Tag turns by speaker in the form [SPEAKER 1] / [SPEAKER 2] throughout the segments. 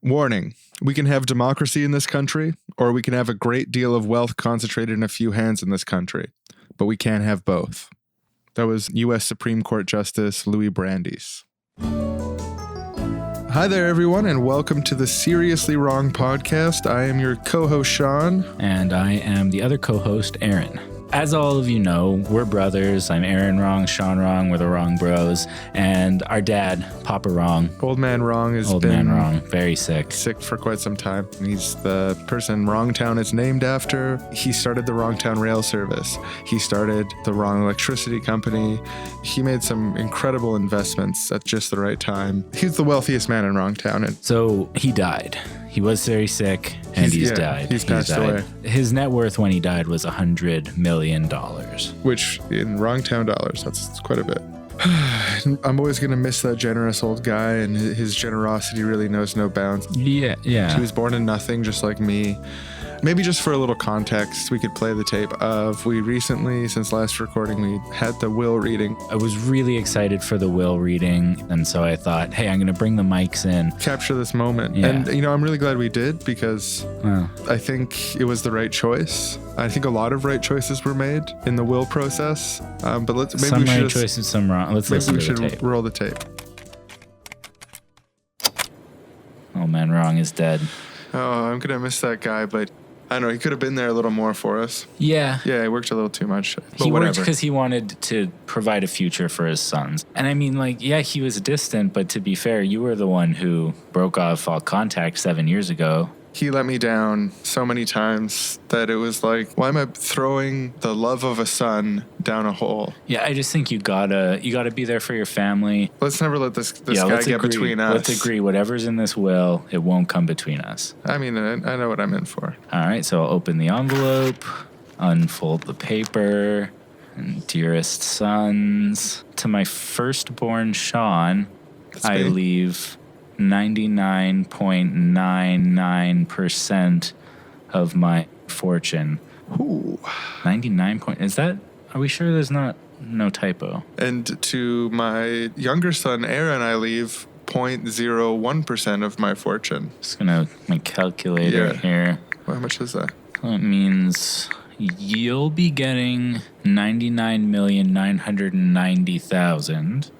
[SPEAKER 1] Warning, we can have democracy in this country, or we can have a great deal of wealth concentrated in a few hands in this country, but we can't have both. That was U.S. Supreme Court Justice Louis Brandeis. Hi there, everyone, and welcome to the Seriously Wrong podcast. I am your co-host, Sean.
[SPEAKER 2] And I am the other co-host, Aaron. As all of you know, we're brothers. I'm Aaron Wrong, Sean Wrong. We're the Wrong Bros. And our dad, Papa Wrong.
[SPEAKER 1] Old Man Wrong has
[SPEAKER 2] Old
[SPEAKER 1] been
[SPEAKER 2] Man Wrong, very sick.
[SPEAKER 1] Sick for quite some time. He's the person Wrongtown is named after. He started the Wrongtown Rail Service. He started the Wrong Electricity Company. He made some incredible investments at just the right time. He's the wealthiest man in Wrongtown.
[SPEAKER 2] So he died. He was very sick, and he's died.
[SPEAKER 1] He's passed away.
[SPEAKER 2] His net worth when he died was $100 million.
[SPEAKER 1] Which, in Wrongtown dollars, that's quite a bit. I'm always going to miss that generous old guy, and his generosity really knows no bounds.
[SPEAKER 2] Yeah.
[SPEAKER 1] He was born in nothing, just like me. Maybe just for a little context, we could play the tape of we recently, since last recording, we had the will reading.
[SPEAKER 2] I was really excited for the will reading, and so I thought, hey, I'm going to bring the mics in.
[SPEAKER 1] Capture this moment.
[SPEAKER 2] Yeah.
[SPEAKER 1] And, I'm really glad we did because I think it was the right choice. I think a lot of right choices were made in the will process. But
[SPEAKER 2] some right choices, some wrong. Let's listen to the tape.
[SPEAKER 1] Maybe we should roll the tape.
[SPEAKER 2] Old Man Wrong is dead.
[SPEAKER 1] Oh, I'm going to miss that guy, but I don't know, he could have been there a little more for us.
[SPEAKER 2] Yeah.
[SPEAKER 1] Yeah, he worked a little too much.
[SPEAKER 2] He worked because he wanted to provide a future for his sons. And I mean, he was distant, but to be fair, you were the one who broke off all contact 7 years ago. He
[SPEAKER 1] let me down so many times that it was like, why am I throwing the love of a son down a hole?
[SPEAKER 2] Yeah, I just think you gotta be there for your family.
[SPEAKER 1] Let's never let this guy get between us.
[SPEAKER 2] Let's agree. Whatever's in this will, it won't come between us.
[SPEAKER 1] I mean, I know what I'm in for.
[SPEAKER 2] All right, so I'll open the envelope, unfold the paper, and dearest sons, to my firstborn Sean, I leave 99.99% of my fortune.
[SPEAKER 1] Ooh.
[SPEAKER 2] 99 is that? Are we sure there's no typo?
[SPEAKER 1] And to my younger son, Aaron, I leave 0.01% of my fortune.
[SPEAKER 2] Just gonna my calculator here.
[SPEAKER 1] Well, how much is that?
[SPEAKER 2] That means you'll be getting 99,990,000,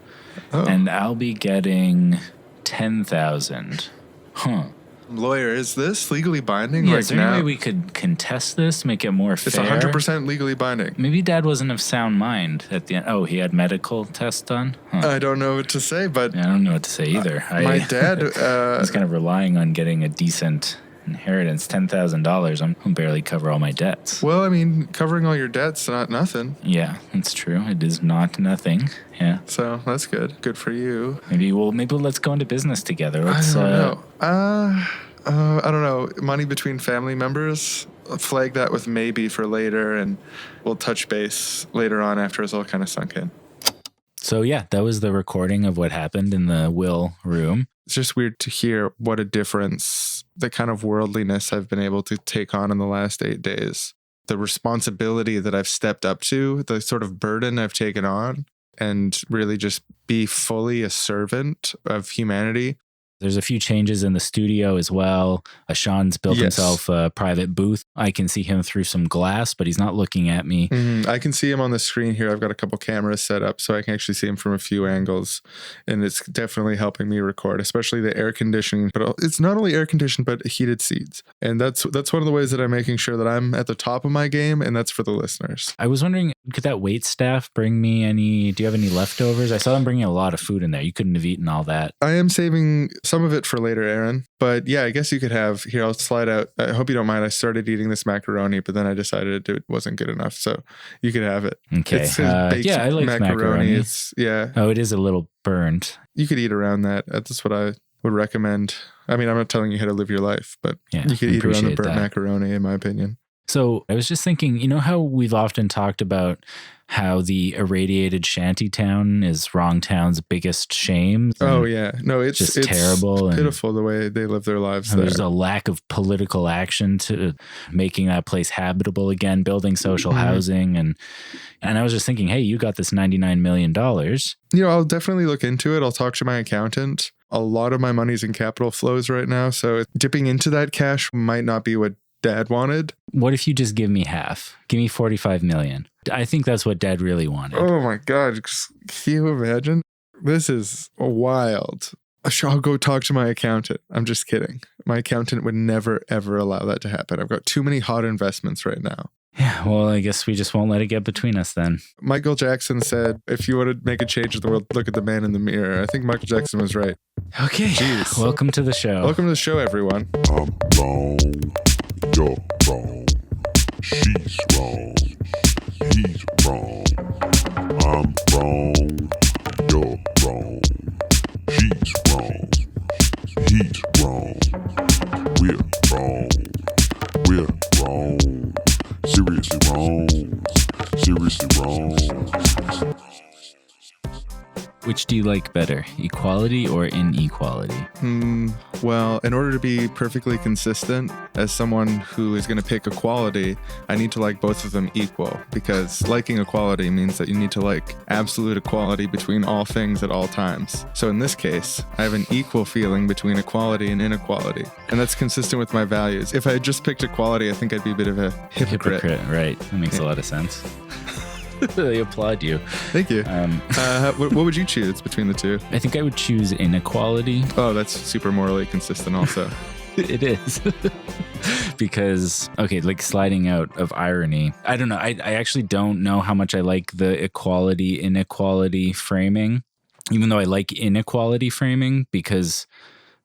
[SPEAKER 2] and I'll be getting 10,000. Huh.
[SPEAKER 1] Lawyer, is this legally binding?
[SPEAKER 2] Yeah, is there any way we could contest this, make it more fair?
[SPEAKER 1] It's 100% legally binding.
[SPEAKER 2] Maybe Dad wasn't of sound mind at the end. Oh, he had medical tests done? Huh.
[SPEAKER 1] I don't know what to say, but...
[SPEAKER 2] I don't know what to say either.
[SPEAKER 1] My dad...
[SPEAKER 2] I was kind of relying on getting a decent inheritance. $10,000. I'm going to barely cover all my debts.
[SPEAKER 1] Well, I mean, covering all your debts, not nothing.
[SPEAKER 2] Yeah, that's true. It is not nothing. Yeah.
[SPEAKER 1] So that's good. Good for you.
[SPEAKER 2] Maybe let's go into business together.
[SPEAKER 1] I don't know. I don't know. Money between family members. Flag that with maybe for later, and we'll touch base later on after it's all kind of sunk in.
[SPEAKER 2] So yeah, that was the recording of what happened in the will room.
[SPEAKER 1] It's just weird to hear what a difference the kind of worldliness I've been able to take on in the last 8 days. The responsibility that I've stepped up to, the sort of burden I've taken on, and really just be fully a servant of humanity.
[SPEAKER 2] There's a few changes in the studio as well. Sean's built himself a private booth. I can see him through some glass, but he's not looking at me.
[SPEAKER 1] Mm-hmm. I can see him on the screen here. I've got a couple cameras set up so I can actually see him from a few angles. And it's definitely helping me record, especially the air conditioning. But it's not only air conditioned, but heated seats. And that's one of the ways that I'm making sure that I'm at the top of my game. And that's for the listeners.
[SPEAKER 2] I was wondering, could that wait staff bring me do you have any leftovers? I saw them bringing a lot of food in there. You couldn't have eaten all that.
[SPEAKER 1] I am saving some of it for later, Aaron. But yeah, I guess you could have, here, I'll slide out. I hope you don't mind. I started eating this macaroni, but then I decided it wasn't good enough. So you could have it.
[SPEAKER 2] Okay. I like macaroni.
[SPEAKER 1] Oh,
[SPEAKER 2] it is a little burnt.
[SPEAKER 1] You could eat around that. That's what I would recommend. I mean, I'm not telling you how to live your life, but you could eat around the burnt macaroni, in my opinion.
[SPEAKER 2] So I was just thinking, you know how we've often talked about how the irradiated shantytown is Wrongtown's biggest shame?
[SPEAKER 1] Oh, yeah. No, it's
[SPEAKER 2] terrible.
[SPEAKER 1] It's pitiful the way they live their lives there.
[SPEAKER 2] There's a lack of political action to making that place habitable again, building social housing. And I was just thinking, hey, you got this $99 million.
[SPEAKER 1] I'll definitely look into it. I'll talk to my accountant. a lot of my money's in capital flows right now. So dipping into that cash might not be what Dad wanted.
[SPEAKER 2] What if you just give me half? Give me 45 million. I think that's what Dad really wanted.
[SPEAKER 1] Oh my God. Can you imagine? This is wild. I'll go talk to my accountant. I'm just kidding. My accountant would never, ever allow that to happen. I've got too many hot investments right now.
[SPEAKER 2] Yeah, well, I guess we just won't let it get between us then.
[SPEAKER 1] Michael Jackson said, if you want to make a change in the world, look at the man in the mirror. I think Michael Jackson was right.
[SPEAKER 2] Okay.
[SPEAKER 1] Jeez.
[SPEAKER 2] Welcome to the show.
[SPEAKER 1] Welcome to the show, everyone.
[SPEAKER 3] I'm wrong, you're wrong, she's wrong, he's wrong. I'm wrong, you're wrong, she's wrong, he's wrong. We're wrong, we're wrong, seriously wrong, seriously wrong.
[SPEAKER 2] Which do you like better, equality or inequality?
[SPEAKER 1] Well, in order to be perfectly consistent, as someone who is going to pick equality, I need to like both of them equal, because liking equality means that you need to like absolute equality between all things at all times. So in this case, I have an equal feeling between equality and inequality, and that's consistent with my values. If I had just picked equality, I think I'd be a bit of a hypocrite.
[SPEAKER 2] Right. That makes a lot of sense. I applaud you.
[SPEAKER 1] Thank you. What would you choose between the two?
[SPEAKER 2] I think I would choose inequality.
[SPEAKER 1] Oh, that's super morally consistent also.
[SPEAKER 2] It is. Because, okay, like sliding out of irony, I don't know. I actually don't know how much I like the equality-inequality framing, even though I like inequality framing, because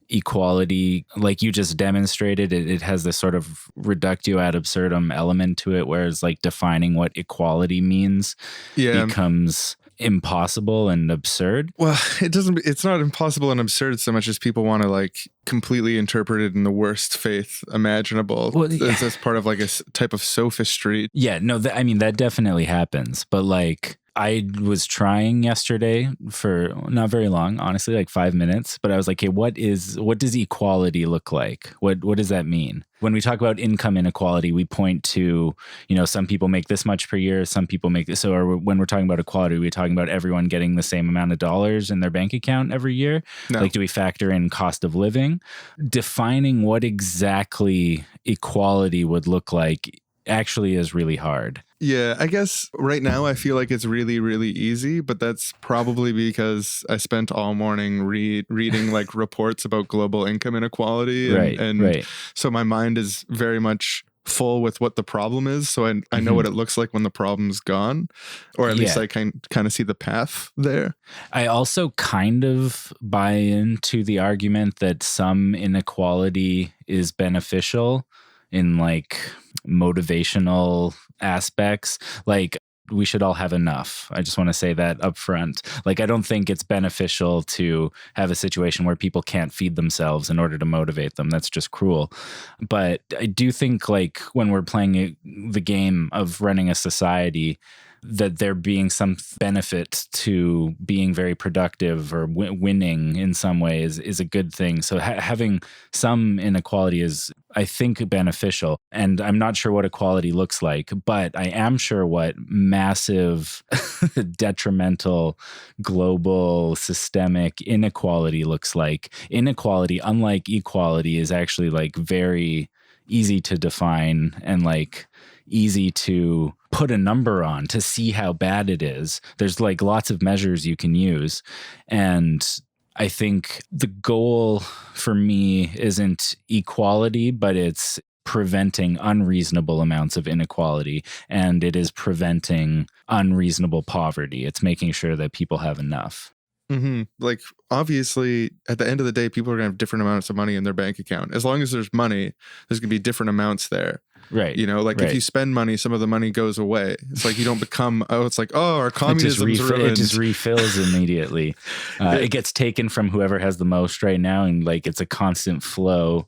[SPEAKER 2] equality, like you just demonstrated, it has this sort of reductio ad absurdum element to it, whereas like defining what equality means becomes impossible and absurd.
[SPEAKER 1] Well, it's not impossible and absurd so much as people want to like completely interpret it in the worst faith imaginable. Well, as part of like a type of sophistry.
[SPEAKER 2] Yeah, no, I mean, that definitely happens. But like, I was trying yesterday for not very long, honestly, like 5 minutes. But I was like, hey, what does equality look like? What does that mean? When we talk about income inequality, we point to, some people make this much per year, some people make this. So when we're talking about equality, we're talking about everyone getting the same amount of dollars in their bank account every year. No. Like, do we factor in cost of living? Defining what exactly equality would look like actually is really hard.
[SPEAKER 1] Yeah, I guess right now I feel like it's really, really easy, but that's probably because I spent all morning reading like reports about global income inequality. And so my mind is very much full with what the problem is. So I know what it looks like when the problem's gone, or at least I can kind of see the path there.
[SPEAKER 2] I also kind of buy into the argument that some inequality is beneficial in like motivational aspects. Like, we should all have enough. I just want to say that up front. Like, I don't think it's beneficial to have a situation where people can't feed themselves in order to motivate them. That's just cruel. But I do think, like, when we're playing the game of running a society, that there being some benefit to being very productive or winning in some ways is a good thing. So having some inequality is, I think, beneficial. And I'm not sure what equality looks like, but I am sure what massive detrimental global systemic inequality looks like. Inequality, unlike equality, is actually like very easy to define and like easy to put a number on to see how bad it is. There's like lots of measures you can use. And I think the goal for me isn't equality, but it's preventing unreasonable amounts of inequality, and it is preventing unreasonable poverty. It's making sure that people have enough.
[SPEAKER 1] Mm-hmm. Like, obviously, at the end of the day, people are going to have different amounts of money in their bank account. As long as there's money, there's going to be different amounts there.
[SPEAKER 2] Right.
[SPEAKER 1] If you spend money, some of the money goes away. It's like you don't become, our communism's ruined.
[SPEAKER 2] It just refills immediately. It gets taken from whoever has the most right now, and like it's a constant flow.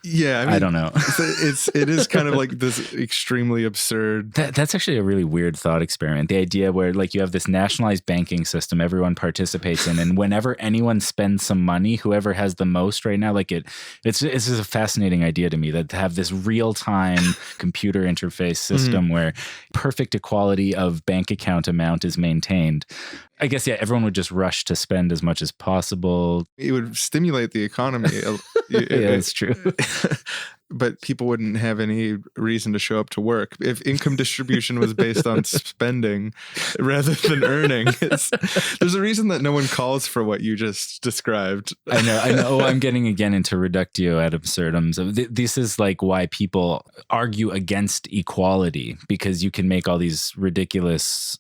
[SPEAKER 1] Yeah,
[SPEAKER 2] I don't know.
[SPEAKER 1] It is kind of like this extremely absurd.
[SPEAKER 2] That's actually a really weird thought experiment. The idea where like you have this nationalized banking system everyone participates in, and whenever anyone spends some money, whoever has the most right now, like it's just a fascinating idea to me, that to have this real time computer interface system where perfect equality of bank account amount is maintained. I guess, yeah, everyone would just rush to spend as much as possible.
[SPEAKER 1] It would stimulate the economy.
[SPEAKER 2] Yeah, that's true.
[SPEAKER 1] But people wouldn't have any reason to show up to work if income distribution was based on spending rather than earning. There's a reason that no one calls for what you just described.
[SPEAKER 2] I know. I'm getting again into reductio ad absurdum. So this is like why people argue against equality, because you can make all these ridiculous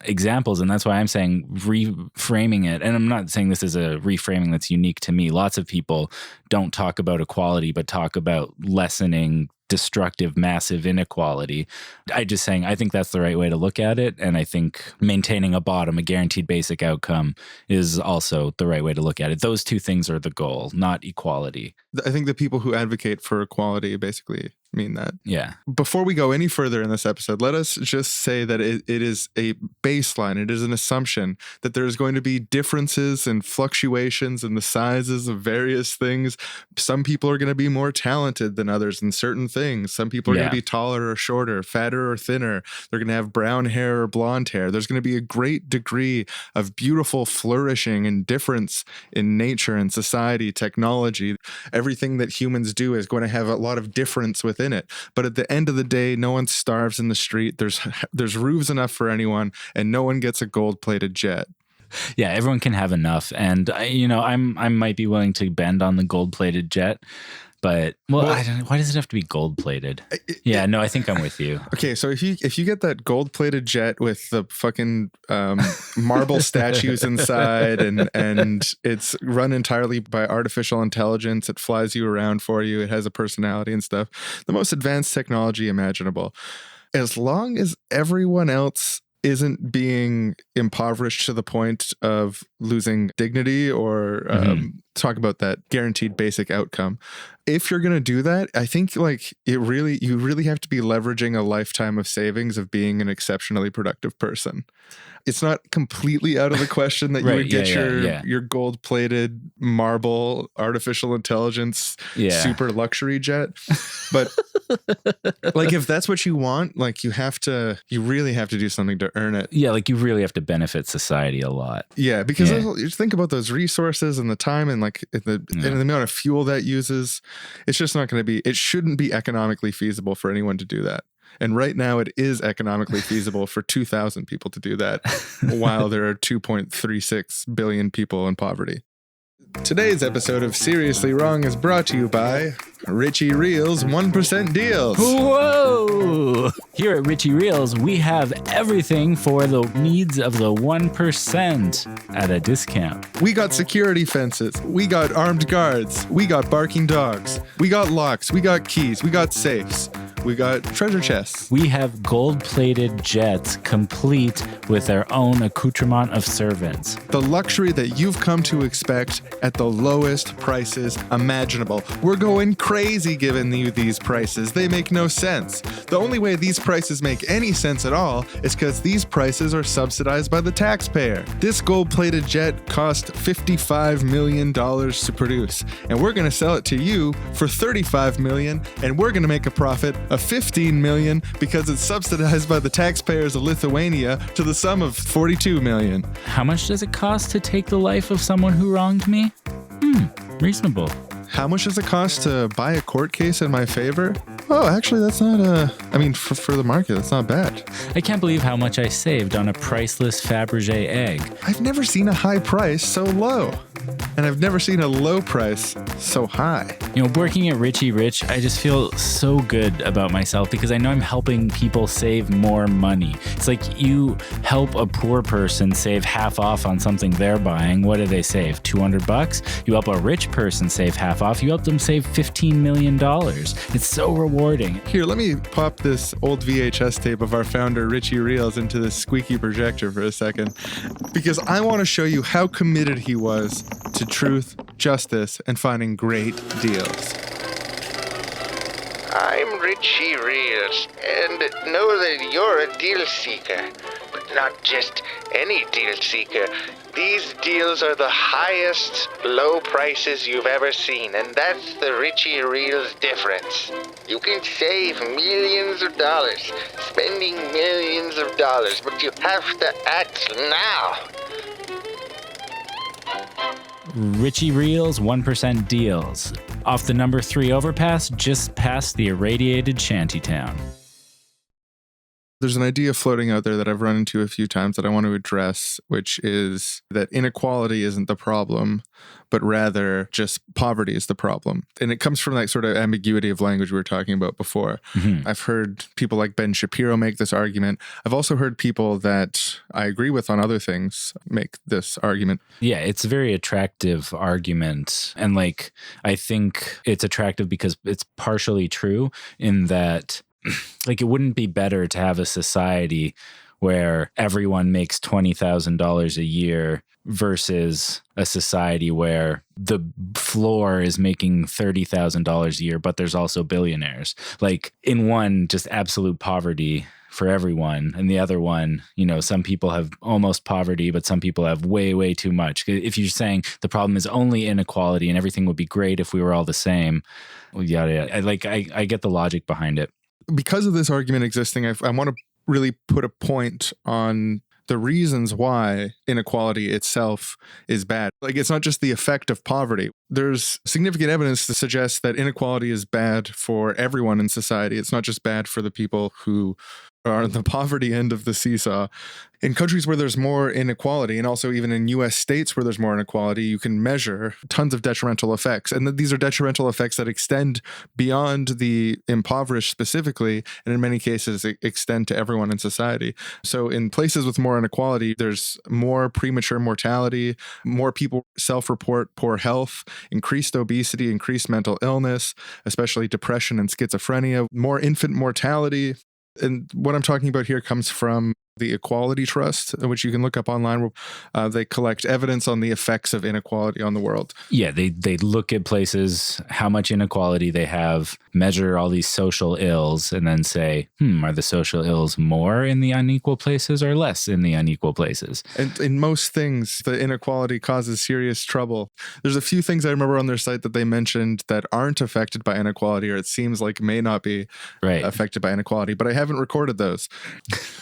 [SPEAKER 2] examples. And that's why I'm saying reframing it. And I'm not saying this is a reframing that's unique to me. Lots of people don't talk about equality, but talk about lessening destructive, massive inequality. I think that's the right way to look at it. And I think maintaining a bottom, a guaranteed basic outcome, is also the right way to look at it. Those two things are the goal, not equality.
[SPEAKER 1] I think the people who advocate for equality basically mean that.
[SPEAKER 2] Yeah.
[SPEAKER 1] Before we go any further in this episode, let us just say that it is a baseline. It is an assumption that there's going to be differences and fluctuations in the sizes of various things. Some people are going to be more talented than others in certain things. Some people are going to be taller or shorter, fatter or thinner. They're going to have brown hair or blonde hair. There's going to be a great degree of beautiful flourishing and difference in nature and society, technology. Everything that humans do is going to have a lot of difference within it. But at the end of the day, no one starves in the street. There's roofs enough for anyone, and no one gets a gold-plated jet.
[SPEAKER 2] Yeah, everyone can have enough. And I might be willing to bend on the gold-plated jet. But I don't know, why does it have to be gold plated? I think I'm with you.
[SPEAKER 1] Okay, so if you get that gold plated jet with the fucking marble statues inside, and it's run entirely by artificial intelligence, it flies you around for you, it has a personality and stuff, the most advanced technology imaginable. As long as everyone else isn't being impoverished to the point of losing dignity or talk about that guaranteed basic outcome. If you're going to do that, I think you really have to be leveraging a lifetime of savings of being an exceptionally productive person. It's not completely out of the question that you would get your gold-plated marble artificial intelligence super luxury jet. But if that's what you want, you really have to do something to earn it.
[SPEAKER 2] Yeah, you really have to benefit society a lot.
[SPEAKER 1] Yeah, because you think about those resources and the time and the amount of fuel that uses. It's just not going to be, it shouldn't be economically feasible for anyone to do that. And right now it is economically feasible for 2,000 people to do that while there are 2.36 billion people in poverty. Today's episode of Seriously Wrong is brought to you by Richie Reel's 1% Deals.
[SPEAKER 2] Whoa! Here at Richie Reels, we have everything for the needs of the 1% at a discount.
[SPEAKER 1] We got security fences. We got armed guards. We got barking dogs. We got locks. We got keys. We got safes. We got treasure chests.
[SPEAKER 2] We have gold-plated jets complete with their own accoutrement of servants.
[SPEAKER 1] The luxury that you've come to expect at the lowest prices imaginable. We're going crazy giving you these prices. They make no sense. The only way these prices make any sense at all is because these prices are subsidized by the taxpayer. This gold-plated jet cost $55 million to produce, and we're going to sell it to you for $35 million, and we're going to make a profit of $15 million because it's subsidized by the taxpayers of Lithuania to the sum of $42 million.
[SPEAKER 2] How much does it cost to take the life of someone who wronged me? Reasonable.
[SPEAKER 1] How much does it cost to buy a court case in my favor? Oh, actually, that's not for the market, that's not bad.
[SPEAKER 2] I can't believe how much I saved on a priceless Fabergé egg.
[SPEAKER 1] I've never seen a high price so low. And I've never seen a low price so high.
[SPEAKER 2] Working at Richie Rich, I just feel so good about myself because I know I'm helping people save more money. It's like you help a poor person save half off on something they're buying. What do they save? $200? You help a rich person save half off. You help them save $15 million. It's so rewarding.
[SPEAKER 1] Here, let me pop this old VHS tape of our founder, Richie Reels, into this squeaky projector for a second, because I want to show you how committed he was to truth, justice, and finding great deals.
[SPEAKER 4] I'm Richie Reels, and know that you're a deal seeker, but not just any deal seeker. These deals are the highest low prices you've ever seen, and that's the Richie Reels difference. You can save millions of dollars, spending millions of dollars, but you have to act now.
[SPEAKER 2] Richie Reels, 1% deals. Off the number 3 overpass, just past the irradiated shantytown.
[SPEAKER 1] There's an idea floating out there that I've run into a few times that I want to address, which is that inequality isn't the problem, but rather just poverty is the problem. And it comes from that sort of ambiguity of language we were talking about before.
[SPEAKER 2] Mm-hmm.
[SPEAKER 1] I've heard people like Ben Shapiro make this argument. I've also heard people that I agree with on other things make this argument.
[SPEAKER 2] Yeah, it's a very attractive argument. And like, I think it's attractive because it's partially true in that like it wouldn't be better to have a society where everyone makes $20,000 a year versus a society where the floor is making $30,000 a year, but there's also billionaires. Like in one, just absolute poverty for everyone. And the other one, you know, some people have almost poverty, but some people have way, way too much. If you're saying the problem is only inequality and everything would be great if we were all the same, well, yeah. I get the logic behind it.
[SPEAKER 1] Because of this argument existing, I want to really put a point on the reasons why inequality itself is bad. Like, it's not just the effect of poverty. There's significant evidence to suggest that inequality is bad for everyone in society. It's not just bad for the people who are on the poverty end of the seesaw. In countries where there's more inequality, and also even in U.S. states where there's more inequality, you can measure tons of detrimental effects. And these are detrimental effects that extend beyond the impoverished specifically, and in many cases extend to everyone in society. So in places with more inequality, there's more premature mortality, more people self-report poor health, increased obesity, increased mental illness, especially depression and schizophrenia, more infant mortality. And what I'm talking about here comes from the Equality Trust, which you can look up online. They collect evidence on the effects of inequality on the world.
[SPEAKER 2] Yeah, they look at places, how much inequality they have, measure all these social ills, and then say, are the social ills more in the unequal places or less in the unequal places? And
[SPEAKER 1] in most things, the inequality causes serious trouble. There's a few things I remember on their site that they mentioned that aren't affected by inequality, or it seems like may not be affected by inequality, but I haven't recorded those.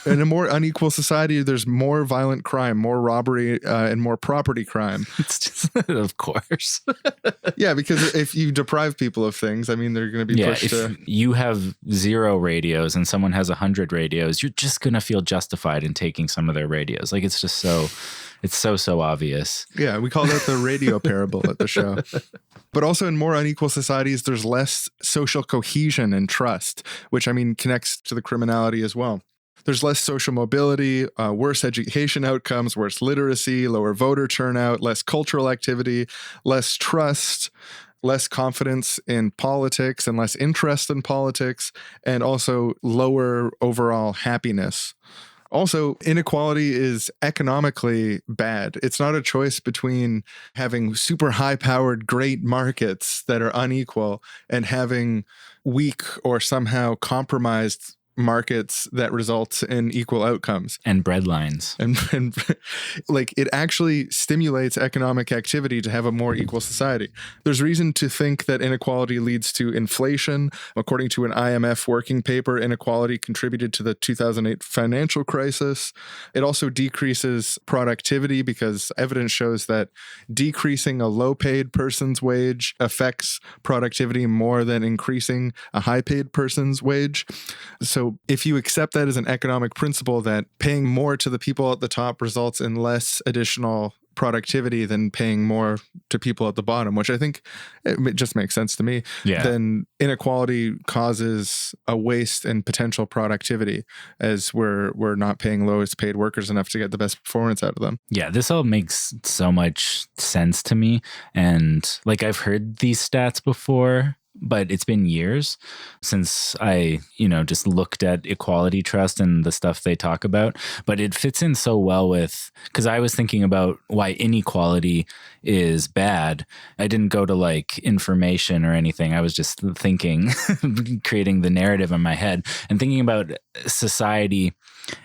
[SPEAKER 1] In a more unequal society, there's more violent crime, more robbery, and more property crime.
[SPEAKER 2] It's just, of course.
[SPEAKER 1] Yeah, because if you deprive people of things, I mean, they're going to be pushed
[SPEAKER 2] if
[SPEAKER 1] to...
[SPEAKER 2] you have 0 radios and someone has 100 radios, you're just going to feel justified in taking some of their radios. Like, it's just so obvious.
[SPEAKER 1] Yeah, we call that the radio parable at the show. But also in more unequal societies, there's less social cohesion and trust, which, I mean, connects to the criminality as well. There's less social mobility, worse education outcomes, worse literacy, lower voter turnout, less cultural activity, less trust, less confidence in politics and less interest in politics, and also lower overall happiness. Also, inequality is economically bad. It's not a choice between having super high-powered great markets that are unequal and having weak or somehow compromised markets that results in equal outcomes.
[SPEAKER 2] And bread lines.
[SPEAKER 1] And like, it actually stimulates economic activity to have a more equal society. There's reason to think that inequality leads to inflation. According to an IMF working paper, inequality contributed to the 2008 financial crisis. It also decreases productivity because evidence shows that decreasing a low-paid person's wage affects productivity more than increasing a high-paid person's wage. So if you accept that as an economic principle, that paying more to the people at the top results in less additional productivity than paying more to people at the bottom, which I think it just makes sense to me, then inequality causes a waste in potential productivity as we're not paying lowest paid workers enough to get the best performance out of them. Yeah,
[SPEAKER 2] this all makes so much sense to me. And like, I've heard these stats before, but it's been years since I, just looked at Equality Trust and the stuff they talk about. But it fits in so well with, because I was thinking about why inequality is bad. I didn't go to like information or anything. I was just thinking, creating the narrative in my head and thinking about society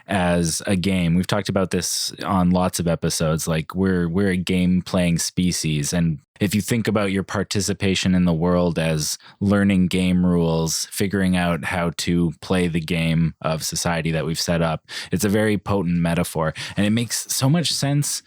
[SPEAKER 2] as a game. We've talked about this on lots of episodes. Like, we're a game playing species, and if you think about your participation in the world as learning game rules, figuring out how to play the game of society that we've set up, it's a very potent metaphor. And it makes so much sense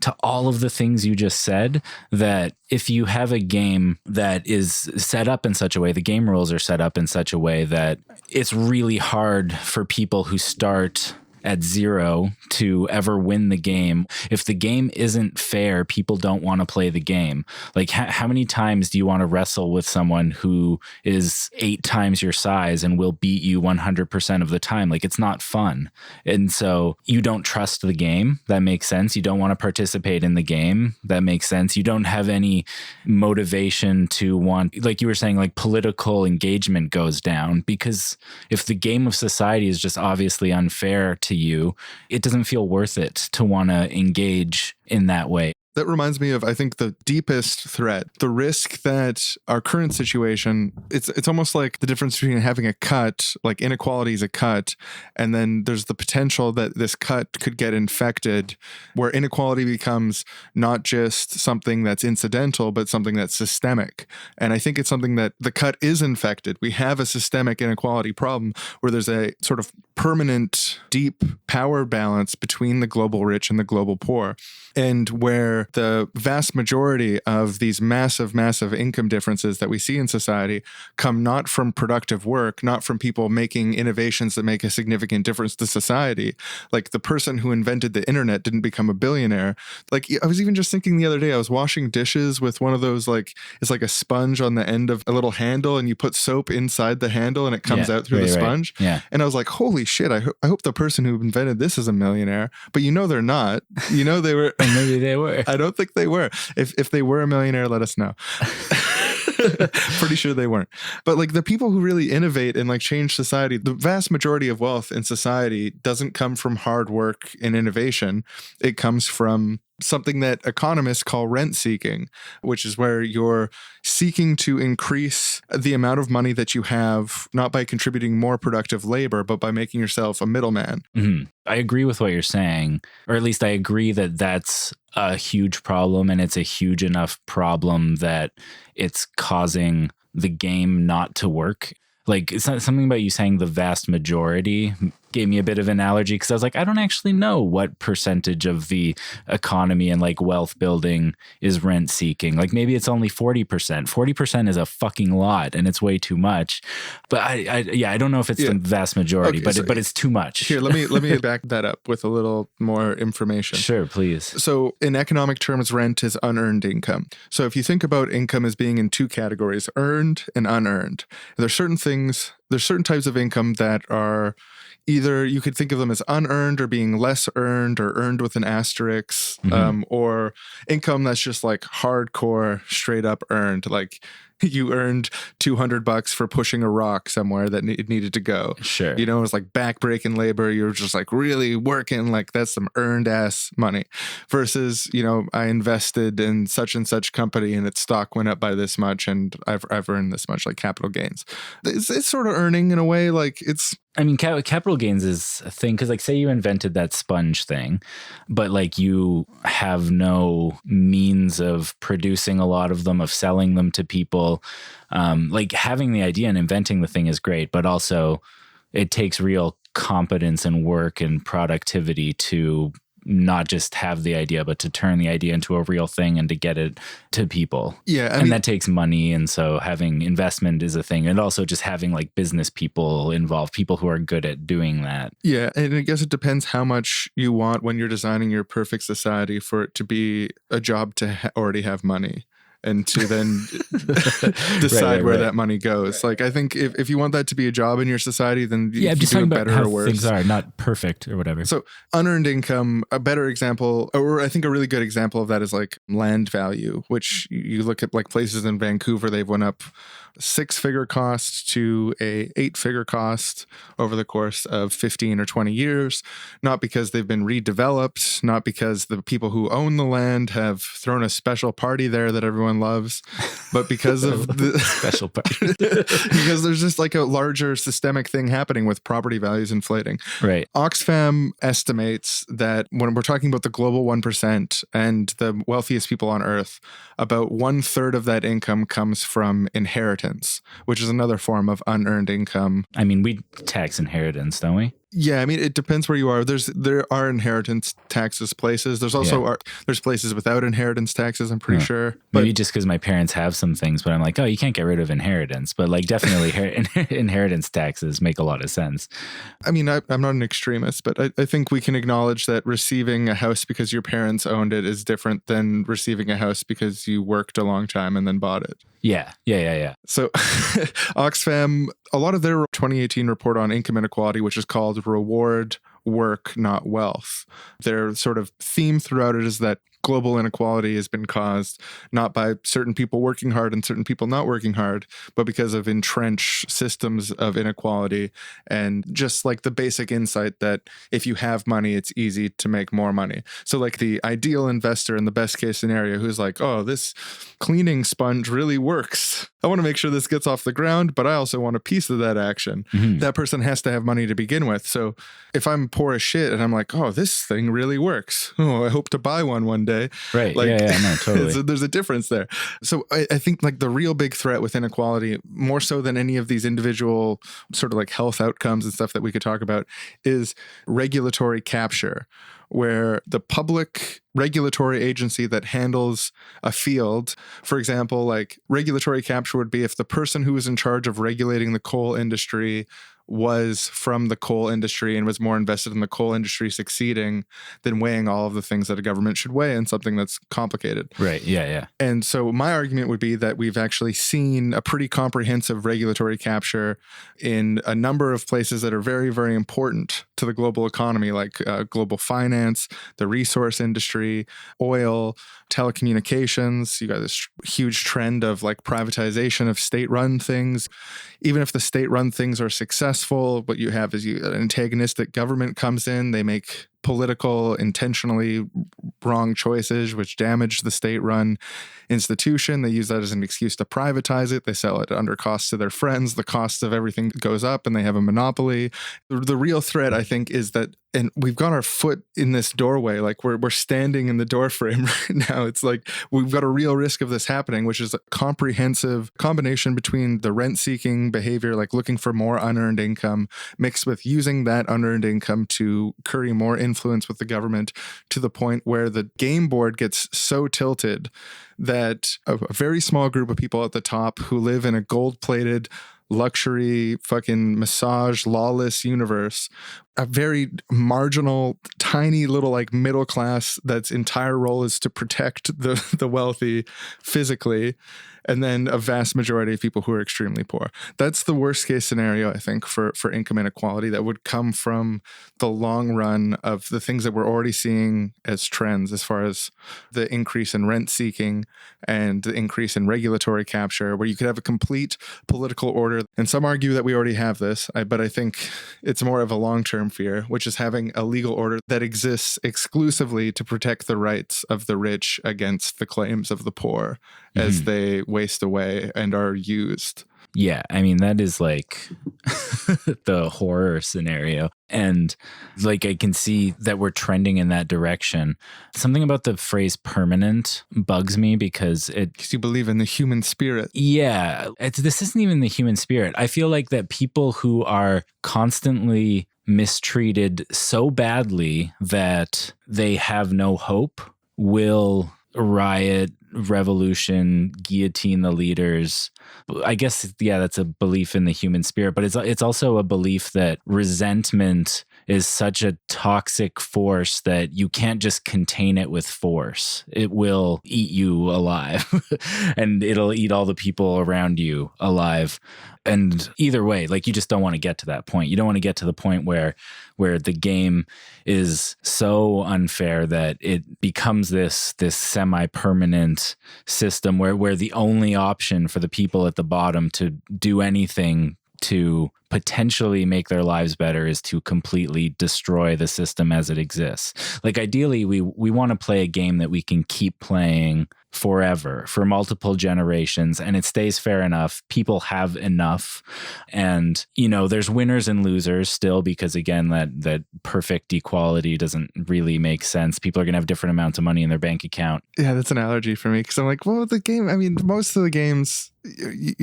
[SPEAKER 2] to all of the things you just said, that if you have a game that is set up in such a way, the game rules are set up in such a way that it's really hard for people who start at zero to ever win the game. If the game isn't fair, people don't want to play the game. Like how many times do you want to wrestle with someone who is 8 times your size and will beat you 100% of the time? Like, it's not fun. And so you don't trust the game. That makes sense. You don't want to participate in the game. That makes sense. You don't have any motivation to want, like you were saying, like political engagement goes down, because if the game of society is just obviously unfair to you, it doesn't feel worth it to want to engage in that way.
[SPEAKER 1] That reminds me of, I think, the deepest threat, the risk that our current situation, it's almost like the difference between having a cut, like inequality is a cut, and then there's the potential that this cut could get infected, where inequality becomes not just something that's incidental, but something that's systemic. And I think it's something that the cut is infected. We have a systemic inequality problem where there's a sort of permanent, deep power balance between the global rich and the global poor, and where the vast majority of these massive, massive income differences that we see in society come not from productive work, not from people making innovations that make a significant difference to society. Like the person who invented the internet didn't become a billionaire. Like I was even just thinking the other day, I was washing dishes with one of those, like, it's like a sponge on the end of a little handle, and you put soap inside the handle and it comes out through the sponge.
[SPEAKER 2] Yeah.
[SPEAKER 1] And I was like, holy shit, I hope the person who invented this is a millionaire. But they're not. They were.
[SPEAKER 2] Maybe they were.
[SPEAKER 1] I don't think they were. If they were a millionaire, let us know. Pretty sure they weren't. But like the people who really innovate and like change society, the vast majority of wealth in society doesn't come from hard work and innovation. It comes from something that economists call rent seeking, which is where you're seeking to increase the amount of money that you have, not by contributing more productive labor, but by making yourself a middleman.
[SPEAKER 2] Mm-hmm. I agree with what you're saying, or at least I agree that that's a huge problem, and it's a huge enough problem that it's causing the game not to work. Like, it's not something about you saying the vast majority gave me a bit of an allergy, because I was like, I don't actually know what percentage of the economy and like wealth building is rent seeking. Like maybe it's only 40%. 40% is a fucking lot, and it's way too much. But I don't know if it's the vast majority, but it's too much.
[SPEAKER 1] Here, let me back that up with a little more information.
[SPEAKER 2] Sure, please.
[SPEAKER 1] So in economic terms, rent is unearned income. So if you think about income as being in 2 categories, earned and unearned, there's certain types of income that are either you could think of them as unearned or being less earned or earned with an asterisk, or income that's just like hardcore, straight up earned. Like you earned $200 for pushing a rock somewhere that it needed to go.
[SPEAKER 2] Sure.
[SPEAKER 1] It was like backbreaking labor. You're just like really working, like that's some earned ass money. Versus, I invested in such and such company and its stock went up by this much and I've earned this much, like capital gains. It's sort of earning in a way, like it's...
[SPEAKER 2] I mean, capital gains is a thing, because like say you invented that sponge thing, but like you have no means of producing a lot of them, of selling them to people. Like having the idea and inventing the thing is great, but also it takes real competence and work and productivity to not just have the idea, but to turn the idea into a real thing and to get it to people.
[SPEAKER 1] Yeah.
[SPEAKER 2] And that takes money. And so having investment is a thing. And also just having like business people involved, people who are good at doing that.
[SPEAKER 1] Yeah. And I guess it depends how much you want when you're designing your perfect society for it to be a job to already have money. And to then decide where that money goes. Like, I think if you want that to be a job in your society, then you
[SPEAKER 2] I'm just
[SPEAKER 1] do
[SPEAKER 2] talking
[SPEAKER 1] it
[SPEAKER 2] about
[SPEAKER 1] better
[SPEAKER 2] how
[SPEAKER 1] or worse.
[SPEAKER 2] things are not perfect or whatever.
[SPEAKER 1] So unearned income, a better example, or I think a really good example of that is like land value, which you look at like places in Vancouver, they've went up 6-figure cost to a 8-figure cost over the course of 15 or 20 years, not because they've been redeveloped, not because the people who own the land have thrown a special party there that everyone loves, but because of the
[SPEAKER 2] special party.
[SPEAKER 1] because there's just like a larger systemic thing happening with property values inflating.
[SPEAKER 2] Right.
[SPEAKER 1] Oxfam estimates that when we're talking about the global 1% and the wealthiest people on earth, about 1/3 of that income comes from inheritance, which is another form of unearned income.
[SPEAKER 2] I mean, we tax inheritance, don't we?
[SPEAKER 1] Yeah, I mean, it depends where you are. There are inheritance taxes places. There's also there's places without inheritance taxes, I'm pretty sure. But
[SPEAKER 2] maybe just because my parents have some things, but I'm like, oh, you can't get rid of inheritance. But like definitely inheritance taxes make a lot of sense.
[SPEAKER 1] I mean, I'm not an extremist, but I think we can acknowledge that receiving a house because your parents owned it is different than receiving a house because you worked a long time and then bought it.
[SPEAKER 2] Yeah.
[SPEAKER 1] So Oxfam, a lot of their 2018 report on income inequality, which is called Reward Work, Not Wealth. Their sort of theme throughout it is that global inequality has been caused not by certain people working hard and certain people not working hard, but because of entrenched systems of inequality and just like the basic insight that if you have money, it's easy to make more money. So like the ideal investor in the best case scenario who's like, oh, this cleaning sponge really works. I want to make sure this gets off the ground, but I also want a piece of that action. Mm-hmm. That person has to have money to begin with. So if I'm poor as shit and I'm like, oh, this thing really works. Oh, I hope to buy one day.
[SPEAKER 2] Right.
[SPEAKER 1] Like,
[SPEAKER 2] no, totally.
[SPEAKER 1] So there's a difference there. So I think like the real big threat with inequality, more so than any of these individual sort of like health outcomes and stuff that we could talk about, is regulatory capture, where the public regulatory agency that handles a field, for example, like regulatory capture would be if the person who was in charge of regulating the coal industry was from the coal industry and was more invested in the coal industry succeeding than weighing all of the things that a government should weigh in something that's complicated.
[SPEAKER 2] Right. Yeah.
[SPEAKER 1] And so my argument would be that we've actually seen a pretty comprehensive regulatory capture in a number of places that are very, very important to the global economy, like global finance, the resource industry, oil, telecommunications. You got this huge trend of like privatization of state-run things. Even if the state-run things are successful, what you have is an antagonistic government comes in, they make political, intentionally wrong choices, which damage the state-run institution. They use that as an excuse to privatize it. They sell it under cost to their friends. The cost of everything goes up and they have a monopoly. The real threat, I think, is that, and we've got our foot in this doorway, like we're standing in the doorframe right now. It's like we've got a real risk of this happening, which is a comprehensive combination between the rent-seeking behavior, like looking for more unearned income, mixed with using that unearned income to curry more influence with the government, to the point where the game board gets so tilted that a very small group of people at the top who live in a gold-plated luxury fucking massage lawless universe, a very marginal tiny little like middle class that's entire role is to protect the wealthy physically, and then a vast majority of people who are extremely poor. That's the worst case scenario, I think, for income inequality that would come from the long run of the things that we're already seeing as trends, as far as the increase in rent seeking and the increase in regulatory capture, where you could have a complete political order. And some argue that we already have this, but I think it's more of a long-term fear, which is having a legal order that exists exclusively to protect the rights of the rich against the claims of the poor as they waste away and are used.
[SPEAKER 2] Yeah, I mean, that is like the horror scenario. And like, I can see that we're trending in that direction. Something about the phrase permanent bugs me because
[SPEAKER 1] you believe in the human spirit.
[SPEAKER 2] Yeah, this isn't even the human spirit. I feel like that people who are constantly mistreated so badly that they have no hope will riot, revolution, guillotine the leaders. I guess, yeah, that's a belief in the human spirit, but it's also a belief that resentment is such a toxic force that you can't just contain it with force. It will eat you alive and it'll eat all the people around you alive. And either way, like, you just don't want to get to that point. You don't want to get to the point where the game is so unfair that it becomes this semi-permanent system where the only option for the people at the bottom to do anything to potentially make their lives better is to completely destroy the system as it exists. Like, ideally, we want to play a game that we can keep playing forever for multiple generations, and it stays fair enough. People have enough. And, there's winners and losers still, because again, that perfect equality doesn't really make sense. People are going to have different amounts of money in their bank account.
[SPEAKER 1] Yeah, that's an allergy for me, because I'm like, well, the game, I mean, most of the games,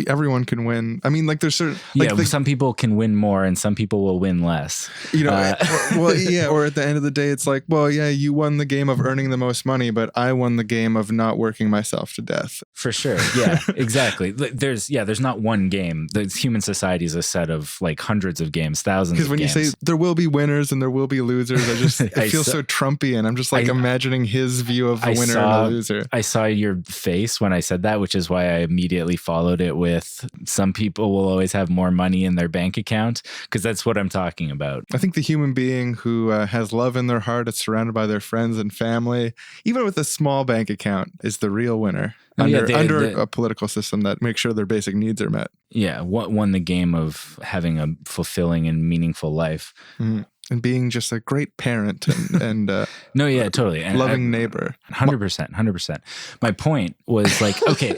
[SPEAKER 1] everyone can win. I mean, like there's certain...
[SPEAKER 2] some people can win more and some people will win less.
[SPEAKER 1] Or at the end of the day, it's like, well, yeah, you won the game of earning the most money, but I won the game of not working myself to death.
[SPEAKER 2] For sure. Yeah, exactly. There's not one game. The human society is a set of like hundreds of games, thousands of games.
[SPEAKER 1] Because when you say there will be winners and there will be losers, it feels so Trumpy, and I'm just like imagining his view of a winner and a loser.
[SPEAKER 2] I saw your face when I said that, which is why I immediately followed it with some people will always have more money in their bank account, because that's what I'm talking about.
[SPEAKER 1] I think the human being who has love in their heart, is surrounded by their friends and family, even with a small bank account, is the real winner. Under a political system that makes sure their basic needs are met.
[SPEAKER 2] Yeah, won the game of having a fulfilling and meaningful life.
[SPEAKER 1] Mm-hmm. And being just a great parent and
[SPEAKER 2] totally. And
[SPEAKER 1] loving neighbor.
[SPEAKER 2] 100%. My point was like, okay,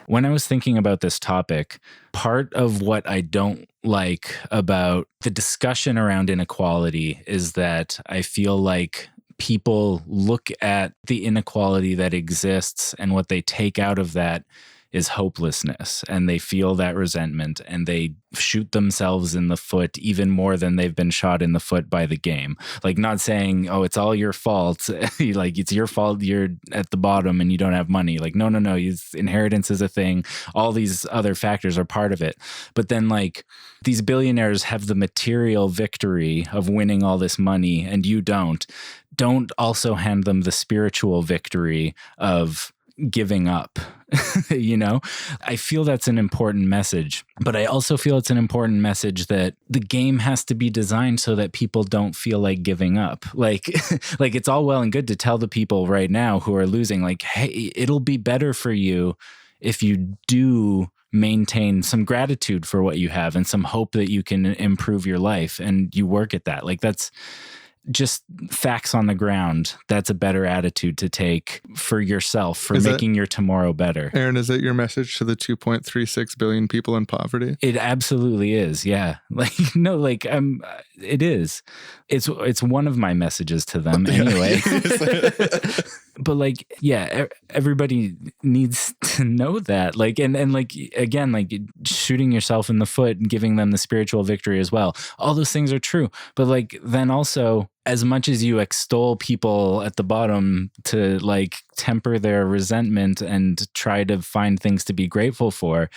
[SPEAKER 2] when I was thinking about this topic, part of what I don't like about the discussion around inequality is that I feel like people look at the inequality that exists, and what they take out of that is hopelessness, and they feel that resentment, and they shoot themselves in the foot even more than they've been shot in the foot by the game. Like, not saying, oh, it's all your fault. Like, it's your fault you're at the bottom and you don't have money. Like, no. Inheritance is a thing. All these other factors are part of it. But then, like, these billionaires have the material victory of winning all this money, and you don't. Don't also hand them the spiritual victory of giving up. I feel that's an important message, but I also feel it's an important message that the game has to be designed so that people don't feel like giving up. Like it's all well and good to tell the people right now who are losing, like, hey, it'll be better for you if you do maintain some gratitude for what you have and some hope that you can improve your life, and you work at that. Like, that's just facts on the ground. That's a better attitude to take for yourself, for making your tomorrow better.
[SPEAKER 1] Aaron, is that your message to the 2.36 billion people in poverty?
[SPEAKER 2] It absolutely is. Yeah. It is. It's one of my messages to them anyway. But everybody needs to know that. Again, shooting yourself in the foot and giving them the spiritual victory as well. All those things are true. But then also, as much as you extol people at the bottom to temper their resentment and try to find things to be grateful for,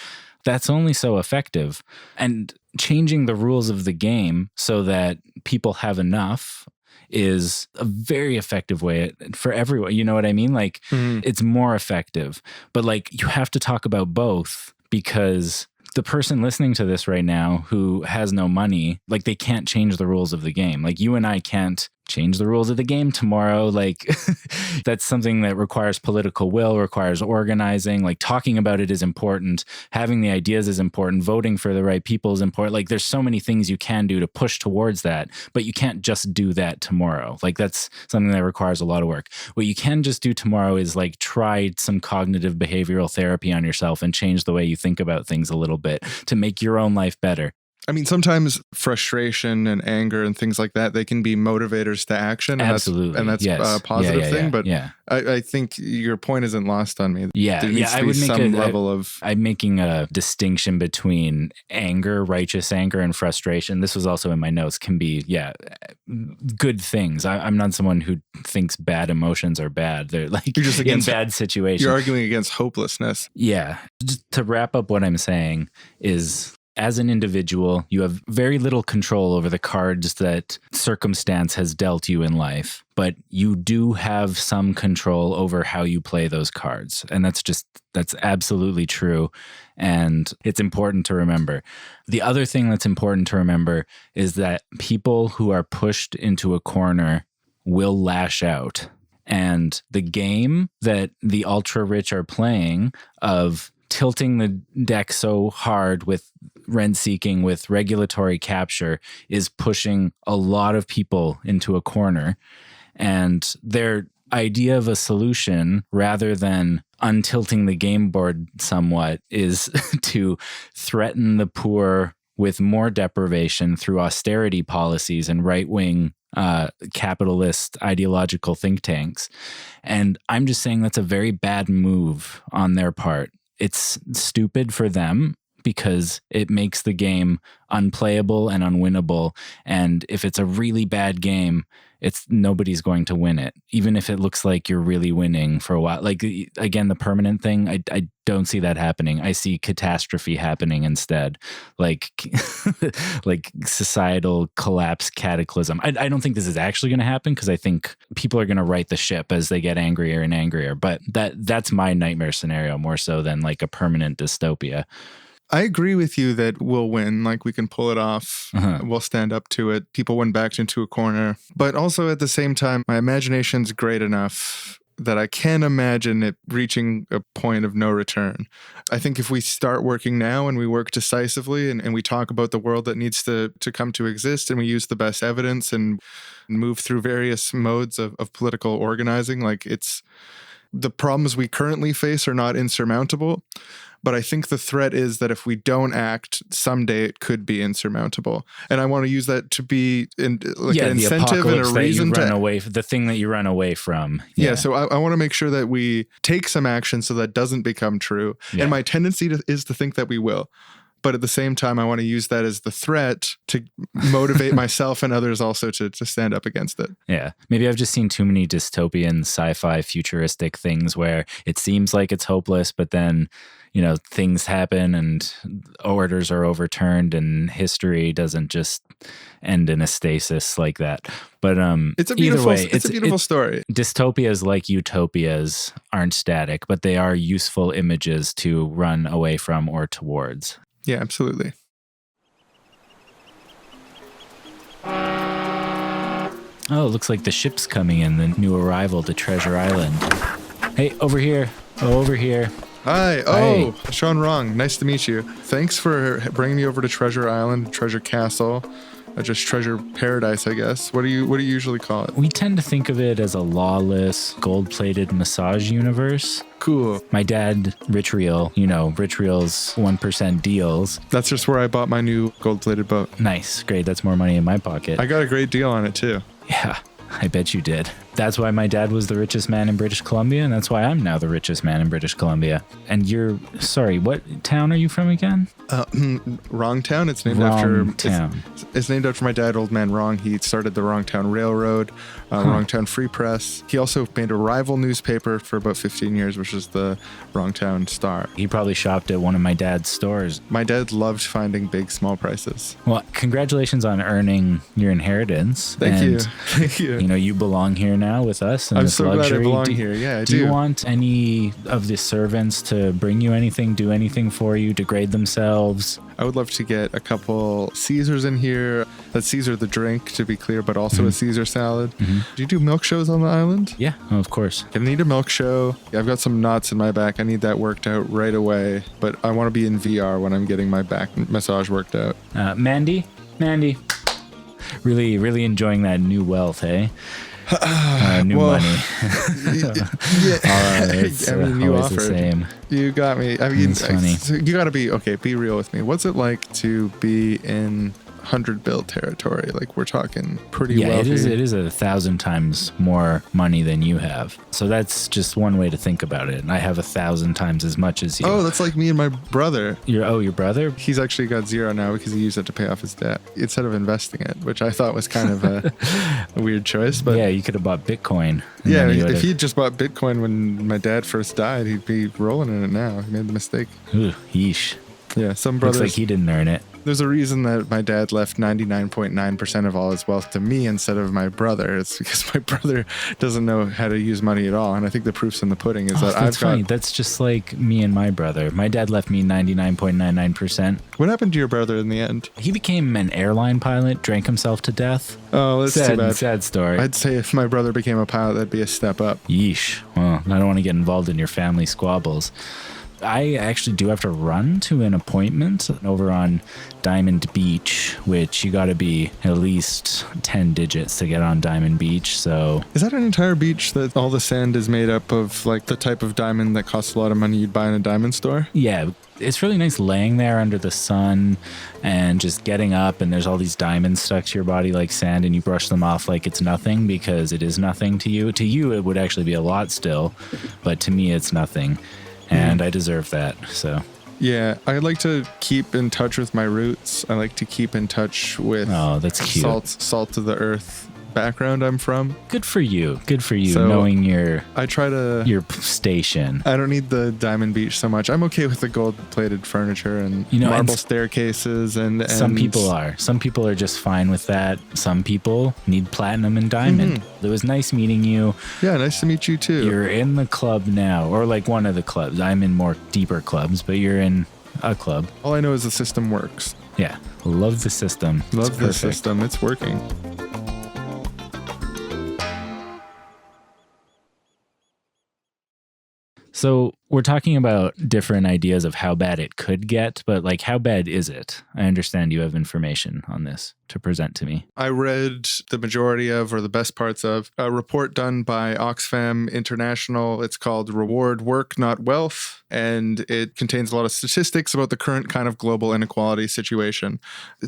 [SPEAKER 2] that's only so effective. And changing the rules of the game so that people have enough is a very effective way for everyone. You know what I mean? It's more effective. But you have to talk about both, because the person listening to this right now who has no money, they can't change the rules of the game. You and I can't change the rules of the game tomorrow. That's something that requires political will, requires organizing. Talking about it is important. Having the ideas is important. Voting for the right people is important. There's so many things you can do to push towards that, but you can't just do that tomorrow. That's something that requires a lot of work. What you can just do tomorrow is try some cognitive behavioral therapy on yourself and change the way you think about things a little bit to make your own life better.
[SPEAKER 1] I mean, sometimes frustration and anger and things like that, they can be motivators to action. And
[SPEAKER 2] absolutely.
[SPEAKER 1] That's a positive thing. But I think your point isn't lost on me.
[SPEAKER 2] Yeah.
[SPEAKER 1] There needs to be some level of...
[SPEAKER 2] I'm making a distinction between anger, righteous anger, and frustration. This was also in my notes, can be, good things. I'm not someone who thinks bad emotions are bad. They're you're just in bad situations.
[SPEAKER 1] You're arguing against hopelessness.
[SPEAKER 2] Yeah. Just to wrap up what I'm saying is, as an individual, you have very little control over the cards that circumstance has dealt you in life, but you do have some control over how you play those cards. And that's absolutely true. And it's important to remember. The other thing that's important to remember is that people who are pushed into a corner will lash out. And the game that the ultra rich are playing of tilting the deck so hard with rent seeking, with regulatory capture, is pushing a lot of people into a corner. And they're idea of a solution, rather than untilting the game board somewhat, is to threaten the poor with more deprivation through austerity policies and right-wing capitalist ideological think tanks. And I'm just saying that's a very bad move on their part. It's stupid for them because it makes the game unplayable and unwinnable. And if it's a really bad game, nobody's going to win it, even if it looks like you're really winning for a while. Like, again, the permanent thing, I don't see that happening. I see catastrophe happening instead, like like societal collapse, cataclysm. I don't think this is actually going to happen, because I think people are going to right the ship as they get angrier and angrier. But that's my nightmare scenario, more so than like a permanent dystopia.
[SPEAKER 1] I agree with you that we'll win. Like, we can pull it off. We'll stand up to it. People went backed into a corner. But also at the same time, my imagination's great enough that I can imagine it reaching a point of no return. I think if we start working now and we work decisively and we talk about the world that needs to come to exist, and we use the best evidence and move through various modes of political organizing, like, the problems we currently face are not insurmountable. But I think the threat is that if we don't act, someday it could be insurmountable. And I want to use that to be an incentive and a reason
[SPEAKER 2] the thing that you run away from.
[SPEAKER 1] Yeah, so I want to make sure that we take some action so that doesn't become true. Yeah. And my tendency is to think that we will. But at the same time, I want to use that as the threat to motivate myself and others also to stand up against it.
[SPEAKER 2] Yeah. Maybe I've just seen too many dystopian, sci-fi, futuristic things where it seems like it's hopeless, but then, things happen and orders are overturned and history doesn't just end in a stasis like that. But
[SPEAKER 1] it's a beautiful story.
[SPEAKER 2] Dystopias, like utopias, aren't static, but they are useful images to run away from or towards.
[SPEAKER 1] Yeah, absolutely.
[SPEAKER 2] Oh, it looks like the ship's coming in, the new arrival to Treasure Island. Hey, over here. Over here.
[SPEAKER 1] Hi. Oh, hi. Sean Wrong. Nice to meet you. Thanks for bringing me over to Treasure Island, Treasure Castle. Just Treasure Paradise, I guess. What do you usually call it?
[SPEAKER 2] We tend to think of it as a lawless, gold-plated massage universe.
[SPEAKER 1] Cool.
[SPEAKER 2] My dad, Rich Reel, Rich Reel's 1% deals.
[SPEAKER 1] That's just where I bought my new gold-plated boat.
[SPEAKER 2] Nice. Great. That's more money in my pocket.
[SPEAKER 1] I got a great deal on it, too.
[SPEAKER 2] Yeah, I bet you did. That's why my dad was the richest man in British Columbia, and that's why I'm now the richest man in British Columbia. And what town are you from again?
[SPEAKER 1] Wrong Town. It's named It's named after my dad, Old Man Wrong. He started the Wrong Town Railroad, Wrong Town Free Press. He also made a rival newspaper for about 15 years, which is the Wrong Town Star.
[SPEAKER 2] He probably shopped at one of my dad's stores.
[SPEAKER 1] My dad loved finding big, small prices.
[SPEAKER 2] Well, congratulations on earning your inheritance.
[SPEAKER 1] Thank you.
[SPEAKER 2] You belong here now with us.
[SPEAKER 1] I'm so glad I belong here. Yeah, I do.
[SPEAKER 2] Do you want any of the servants to bring you anything, do anything for you, degrade themselves?
[SPEAKER 1] I would love to get a couple Caesars in here. That's Caesar the drink, to be clear, but also a Caesar salad. Mm-hmm. Do you do milk shows on the island?
[SPEAKER 2] Yeah, of course.
[SPEAKER 1] I need a milk show. I've got some knots in my back. I need that worked out right away. But I want to be in VR when I'm getting my back massage worked out.
[SPEAKER 2] Mandy, really enjoying that new wealth, hey? New money.
[SPEAKER 1] You offered.
[SPEAKER 2] The same.
[SPEAKER 1] You got me. I mean,
[SPEAKER 2] it's funny.
[SPEAKER 1] You got to be real with me. What's it like to be in 100 bill territory? Like, we're talking pretty wealthy.
[SPEAKER 2] It is 1,000 times more money than you have. So that's just one way to think about it. And I have 1,000 times as much as you.
[SPEAKER 1] Oh, that's like me and my brother.
[SPEAKER 2] Your brother?
[SPEAKER 1] He's actually got zero now because he used it to pay off his debt instead of investing it, which I thought was kind of a weird choice. But
[SPEAKER 2] yeah, you could have bought Bitcoin.
[SPEAKER 1] Yeah, if he'd just bought Bitcoin when my dad first died, he'd be rolling in it now. He made the mistake.
[SPEAKER 2] Ooh, yeesh.
[SPEAKER 1] Yeah, some brothers.
[SPEAKER 2] Looks like he didn't earn it.
[SPEAKER 1] There's a reason that my dad left 99.9% of all his wealth to me instead of my brother. It's because my brother doesn't know how to use money at all. And I think the proof's in the pudding is that
[SPEAKER 2] that's funny. That's just like me and my brother. My dad left me 99.99%.
[SPEAKER 1] What happened to your brother in the end?
[SPEAKER 2] He became an airline pilot, drank himself to death.
[SPEAKER 1] Oh, that's too bad.
[SPEAKER 2] Sad story.
[SPEAKER 1] I'd say if my brother became a pilot, that'd be a step up.
[SPEAKER 2] Yeesh. Well, I don't want to get involved in your family squabbles. I actually do have to run to an appointment over on Diamond Beach, which you got to be at least 10 digits to get on Diamond Beach. So
[SPEAKER 1] Is that an entire beach that all the sand is made up of, like the type of diamond that costs a lot of money you'd buy in a diamond store?
[SPEAKER 2] yeah, it's really nice laying there under the sun and just getting up, and there's all these diamonds stuck to your body like sand, and you brush them off like it's nothing, because it is nothing to you. To you, it would actually be a lot still, but to me, it's nothing. And I deserve that. So
[SPEAKER 1] Yeah, I like to keep in touch with my roots. I like to keep in touch with
[SPEAKER 2] that's cute.
[SPEAKER 1] salt of the earth background I'm from.
[SPEAKER 2] Good for you. Good for you,
[SPEAKER 1] So,
[SPEAKER 2] knowing your
[SPEAKER 1] I try to...
[SPEAKER 2] station.
[SPEAKER 1] I don't need the Diamond Beach so much. I'm okay with the gold-plated furniture and marble staircases and
[SPEAKER 2] some people are. Some people are just fine with that. Some people need platinum and diamond. It was nice meeting you.
[SPEAKER 1] Yeah, nice to meet you too.
[SPEAKER 2] You're in the club now, or like one of the clubs. I'm in more deeper clubs, but you're in a club.
[SPEAKER 1] All I know is the system works.
[SPEAKER 2] Yeah, love the system.
[SPEAKER 1] Love the system. It's working.
[SPEAKER 2] So we're talking about different ideas of how bad it could get, but like, how bad is it? I understand you have information on this to present to me.
[SPEAKER 1] I read the majority of, or the best parts of, a report done by Oxfam International. It's called Reward Work, Not Wealth, and it contains a lot of statistics about the current kind of global inequality situation.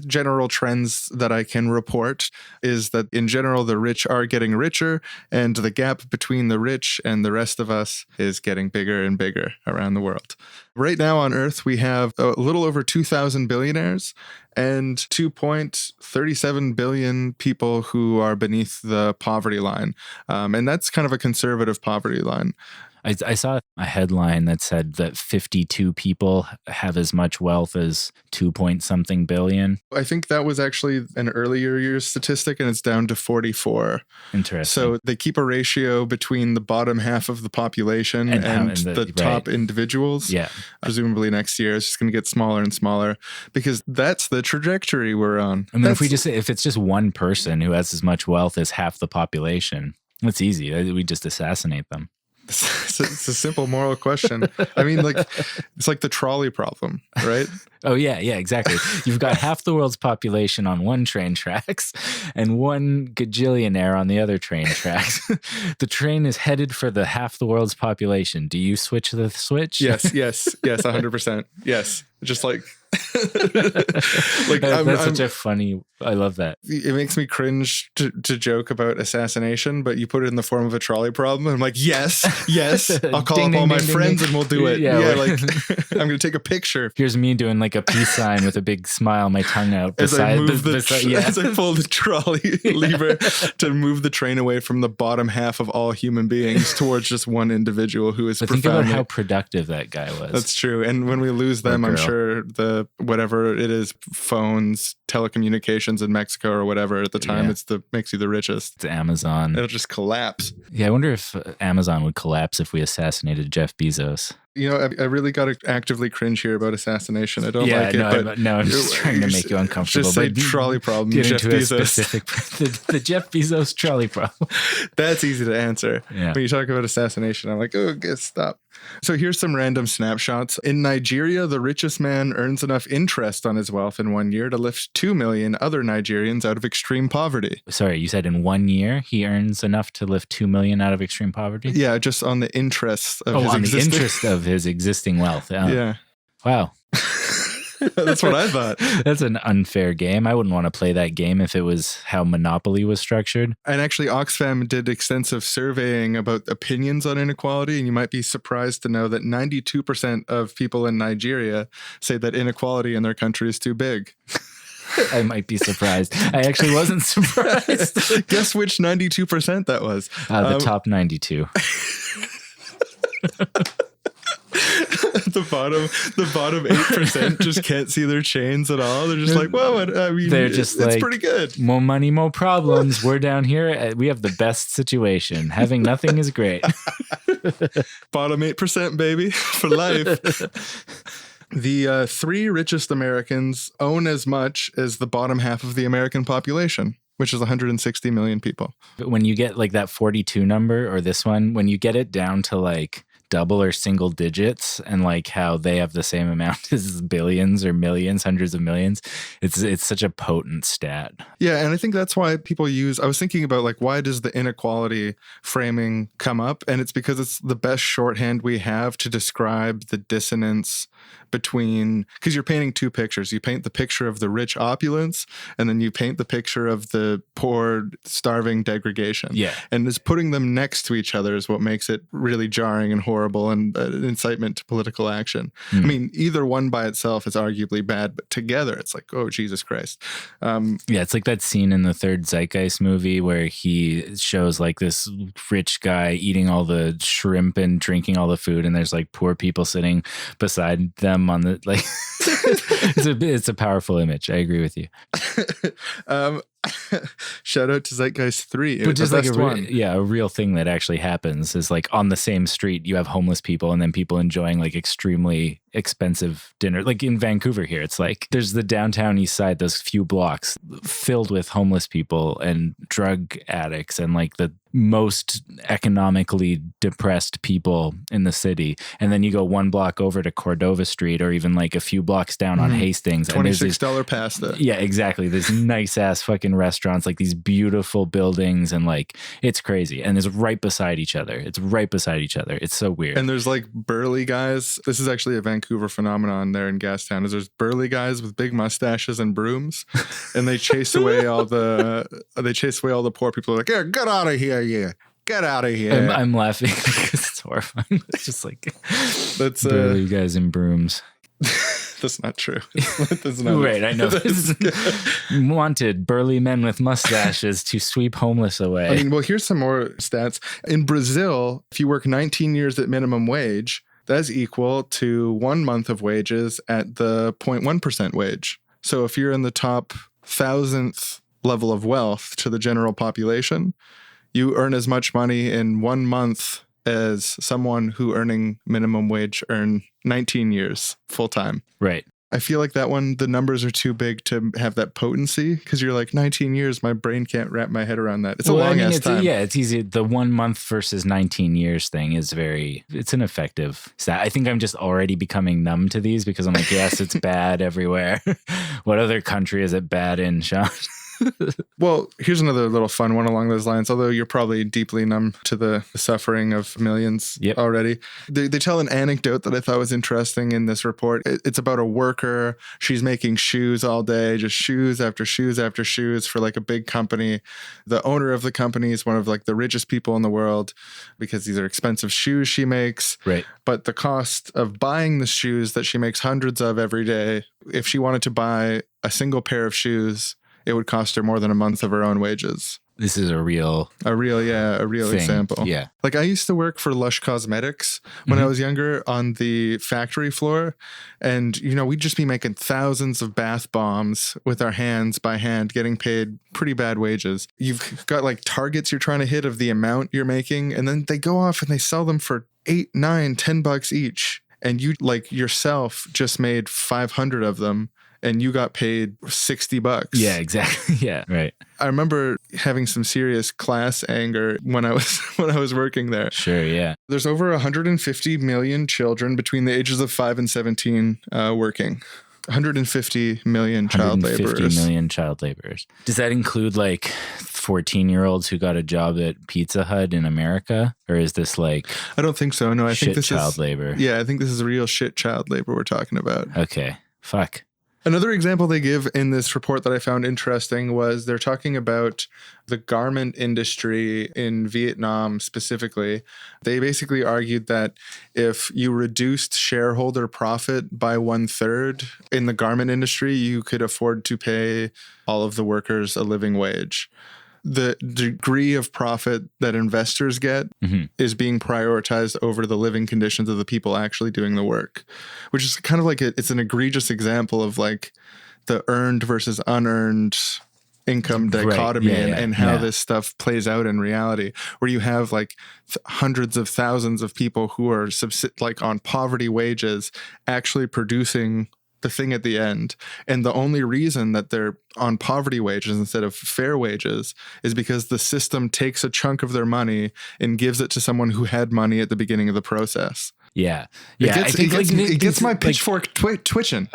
[SPEAKER 1] General trends that I can report is that in general, the rich are getting richer, and the gap between the rich and the rest of us is getting bigger and bigger around the world. Right now on Earth, we have a little over 2,000 billionaires and 2.37 billion people who are beneath the poverty line. And that's kind of a conservative poverty line.
[SPEAKER 2] I saw a headline that said that 52 people have as much wealth as 2-point-something billion.
[SPEAKER 1] I think that was actually an earlier year's statistic, and it's down to 44.
[SPEAKER 2] Interesting.
[SPEAKER 1] So they keep a ratio between the bottom half of the population and the top individuals.
[SPEAKER 2] Yeah.
[SPEAKER 1] Presumably next year it's just going to get smaller and smaller, because that's the trajectory we're on.
[SPEAKER 2] I mean, if it's just one person who has as much wealth as half the population, that's easy. We just assassinate them.
[SPEAKER 1] It's a simple moral question. I mean, like, it's like the trolley problem, right?
[SPEAKER 2] Oh, yeah, exactly. You've got half the world's population on one train tracks and one gajillionaire on the other train tracks. The train is headed for the half the world's population. Do you switch the switch?
[SPEAKER 1] Yes, 100%. Yes. Just like...
[SPEAKER 2] that's such a funny... I love that.
[SPEAKER 1] It makes me cringe to joke about assassination, but you put it in the form of a trolley problem, and I'm like, yes, I'll call up all my friends and we'll do it. Yeah, like I'm going to take a picture.
[SPEAKER 2] Here's me doing like a peace sign with a big smile, my tongue out.
[SPEAKER 1] As I pull the trolley lever to move the train away from the bottom half of all human beings towards just one individual who is profoundly...
[SPEAKER 2] Think about how productive that guy was.
[SPEAKER 1] That's true. And when we lose them, I'm sure the whatever it is, phones, telecommunications in Mexico or whatever at the time, it's makes you the richest.
[SPEAKER 2] It's Amazon.
[SPEAKER 1] It'll just collapse.
[SPEAKER 2] Yeah, I wonder if Amazon would collapse if we assassinated Jeff Bezos.
[SPEAKER 1] You know, I really got to actively cringe here about assassination. I don't like it.
[SPEAKER 2] I'm just trying to make you uncomfortable.
[SPEAKER 1] Just say trolley problem, Jeff Bezos.
[SPEAKER 2] The Jeff Bezos trolley problem.
[SPEAKER 1] That's easy to answer.
[SPEAKER 2] Yeah.
[SPEAKER 1] When you talk about assassination, I'm like, oh, stop. So here's some random snapshots. In Nigeria, the richest man earns enough interest on his wealth in 1 year to lift 2 million other Nigerians out of extreme poverty.
[SPEAKER 2] Sorry, you said in 1 year he earns enough to lift 2 million out of extreme poverty?
[SPEAKER 1] Yeah, just on the interest of
[SPEAKER 2] his existing wealth.
[SPEAKER 1] Yeah.
[SPEAKER 2] Wow.
[SPEAKER 1] That's what I thought.
[SPEAKER 2] That's an unfair game. I wouldn't want to play that game if it was how Monopoly was structured.
[SPEAKER 1] And actually, Oxfam did extensive surveying about opinions on inequality, and you might be surprised to know that 92% of people in Nigeria say that inequality in their country is too big.
[SPEAKER 2] I might be surprised. I actually wasn't surprised.
[SPEAKER 1] Guess which 92% that was?
[SPEAKER 2] The top 92.
[SPEAKER 1] The bottom 8% just can't see their chains at all. They're just like, well, I mean,
[SPEAKER 2] they're just
[SPEAKER 1] it's pretty good.
[SPEAKER 2] More money, more problems. We're down here. We have the best situation. Having nothing is great.
[SPEAKER 1] Bottom 8%, baby, for life. The 3 richest Americans own as much as the bottom half of the American population, which is 160 million people.
[SPEAKER 2] But when you get like that 42 number or this one, when you get it down to like double or single digits, and like how they have the same amount as billions or millions, hundreds of millions. It's such a potent stat.
[SPEAKER 1] Yeah, and I think that's why people I was thinking about like, why does the inequality framing come up? And it's because it's the best shorthand we have to describe the dissonance between, because you're painting two pictures. You paint the picture of the rich opulence, and then you paint the picture of the poor starving degradation.
[SPEAKER 2] Yeah.
[SPEAKER 1] And just putting them next to each other is what makes it really jarring and horrible and an incitement to political action. I mean, either one by itself is arguably bad, but together it's like, oh, Jesus Christ.
[SPEAKER 2] Yeah, it's like that scene in the third Zeitgeist movie where he shows like this rich guy eating all the shrimp and drinking all the food, and there's like poor people sitting beside them on the like it's a powerful image. I agree with you.
[SPEAKER 1] Shout out to Zeitgeist 3.
[SPEAKER 2] But just like
[SPEAKER 1] one.
[SPEAKER 2] a real thing that actually happens is like on the same street you have homeless people and then people enjoying like extremely expensive dinner. Like in Vancouver here, it's like there's the downtown east side, those few blocks filled with homeless people and drug addicts and like the most economically depressed people in the city. And then you go one block over to Cordova Street or even like a few blocks down on Hastings.
[SPEAKER 1] $26 pasta.
[SPEAKER 2] Yeah, exactly. There's nice ass fucking restaurants, like these beautiful buildings, and like it's crazy. And it's right beside each other. It's so weird.
[SPEAKER 1] And there's like burly guys. This is actually a Vancouver phenomenon there in Gastown. Is there's burly guys with big mustaches and brooms, and they chase away all the poor people. Like, yeah, get out of here, yeah. Get out of here.
[SPEAKER 2] I'm laughing because it's horrifying. It's just like
[SPEAKER 1] that's
[SPEAKER 2] burly guys in brooms.
[SPEAKER 1] That's not true. That's not
[SPEAKER 2] right, I know. This is wanted burly men with mustaches to sweep homeless away.
[SPEAKER 1] I mean, well, here's some more stats. In Brazil, if you work 19 years at minimum wage, that's equal to 1 month of wages at the 0.1% wage. So if you're in the top 1,000th level of wealth to the general population, you earn as much money in 1 month as someone who earning minimum wage earn 19 years full time.
[SPEAKER 2] Right.
[SPEAKER 1] I feel like that one, the numbers are too big to have that potency because you're like 19 years. My brain can't wrap my head around that. It's a long ass time.
[SPEAKER 2] Yeah, it's easy. The 1 month versus 19 years thing is it's an effective stat. I think I'm just already becoming numb to these because I'm like, yes, it's bad everywhere. What other country is it bad in, Sean?
[SPEAKER 1] Well, here's another little fun one along those lines, although you're probably deeply numb to the suffering of millions already. They tell an anecdote that I thought was interesting in this report. It's about a worker. She's making shoes all day, just shoes after shoes after shoes for like a big company. The owner of the company is one of like the richest people in the world because these are expensive shoes she makes.
[SPEAKER 2] Right.
[SPEAKER 1] But the cost of buying the shoes that she makes hundreds of every day, if she wanted to buy a single pair of shoes, it would cost her more than a month of her own wages.
[SPEAKER 2] This is a real
[SPEAKER 1] thing. Example.
[SPEAKER 2] Yeah.
[SPEAKER 1] Like I used to work for Lush Cosmetics when I was younger on the factory floor. And, we'd just be making thousands of bath bombs with our hands by hand, getting paid pretty bad wages. You've got like targets you're trying to hit of the amount you're making. And then they go off and they sell them for $8, $9, $10 each. And you like yourself just made 500 of them. And you got paid $60.
[SPEAKER 2] Yeah, exactly. Yeah, right.
[SPEAKER 1] I remember having some serious class anger when I was working there.
[SPEAKER 2] Sure, yeah.
[SPEAKER 1] There's over 150 million children between the ages of 5 and 17 working. 150 million child laborers.
[SPEAKER 2] 150 million child laborers. Does that include like 14-year-olds who got a job at Pizza Hut in America? Or is this like
[SPEAKER 1] I don't think so. No, I think this
[SPEAKER 2] child labor.
[SPEAKER 1] Yeah, I think this is real shit child labor we're talking about.
[SPEAKER 2] Okay. Fuck.
[SPEAKER 1] Another example they give in this report that I found interesting was they're talking about the garment industry in Vietnam specifically. They basically argued that if you reduced shareholder profit by 1/3 in the garment industry, you could afford to pay all of the workers a living wage. The degree of profit that investors get is being prioritized over the living conditions of the people actually doing the work, which is kind of like it's an egregious example of like the earned versus unearned income dichotomy and how this stuff plays out in reality, where you have like hundreds of thousands of people who are like on poverty wages actually producing the thing at the end. And the only reason that they're on poverty wages instead of fair wages is because the system takes a chunk of their money and gives it to someone who had money at the beginning of the process.
[SPEAKER 2] Yeah.
[SPEAKER 1] It gets my pitchfork twitching.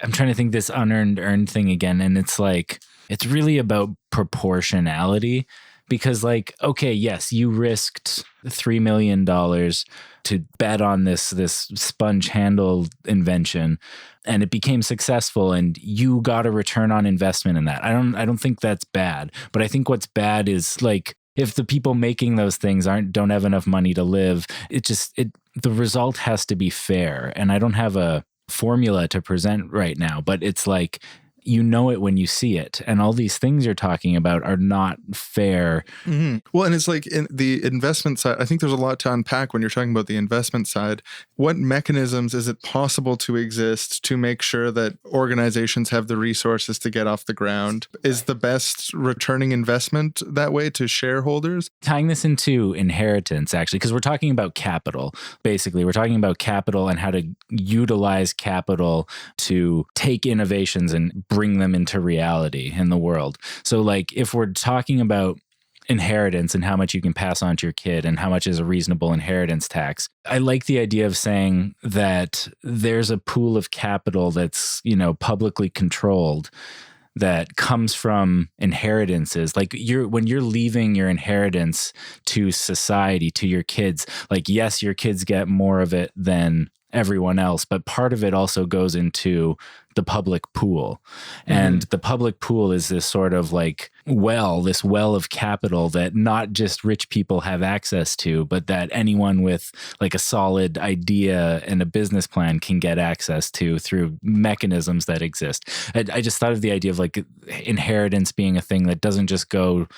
[SPEAKER 2] I'm trying to think this unearned thing again. And it's like, it's really about proportionality. Because like, okay, yes, you risked $3 million to bet on this sponge handle invention, and it became successful, and you got a return on investment in that. I don't think that's bad, but I think what's bad is like if the people making those things don't have enough money to live, the result has to be fair. And I don't have a formula to present right now, but it's like, you know it when you see it. And all these things you're talking about are not fair.
[SPEAKER 1] Mm-hmm. Well, and it's like in the investment side, I think there's a lot to unpack when you're talking about the investment side. What mechanisms is it possible to exist to make sure that organizations have the resources to get off the ground? Is the best returning investment that way to shareholders?
[SPEAKER 2] Tying this into inheritance, actually, because we're talking about capital. Basically, we're talking about capital and how to utilize capital to take innovations and bring them into reality in the world. So like if we're talking about inheritance and how much you can pass on to your kid and how much is a reasonable inheritance tax, I like the idea of saying that there's a pool of capital that's, publicly controlled that comes from inheritances. Like when you're leaving your inheritance to society, to your kids, like, yes, your kids get more of it than everyone else, but part of it also goes into the public pool. And the public pool is this sort of like this well of capital that not just rich people have access to, but that anyone with like a solid idea and a business plan can get access to through mechanisms that exist. I just thought of the idea of like inheritance being a thing that doesn't just go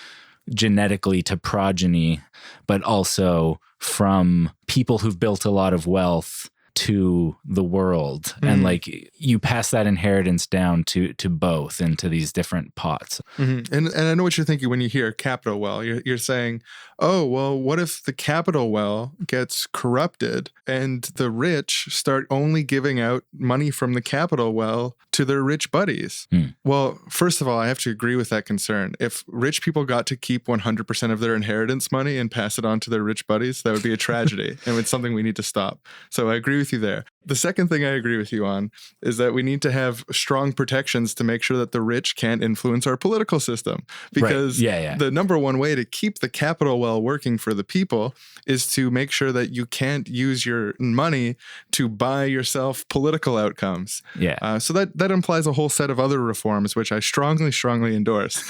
[SPEAKER 2] genetically to progeny, but also from people who've built a lot of wealth to the world. And like you pass that inheritance down to both into these different pots.
[SPEAKER 1] And I know what you're thinking when you hear capital well. You're saying, oh, well, what if the capital well gets corrupted and the rich start only giving out money from the capital well to their rich buddies? Well, first of all, I have to agree with that concern. If rich people got to keep 100% of their inheritance money and pass it on to their rich buddies, that would be a tragedy. And it's something we need to stop. So I agree with you there. The second thing I agree with you on is that we need to have strong protections to make sure that the rich can't influence our political system. Because the number one way to keep the capital well working for the people is to make sure that you can't use your money to buy yourself political outcomes. So that implies a whole set of other reforms, which I strongly endorse.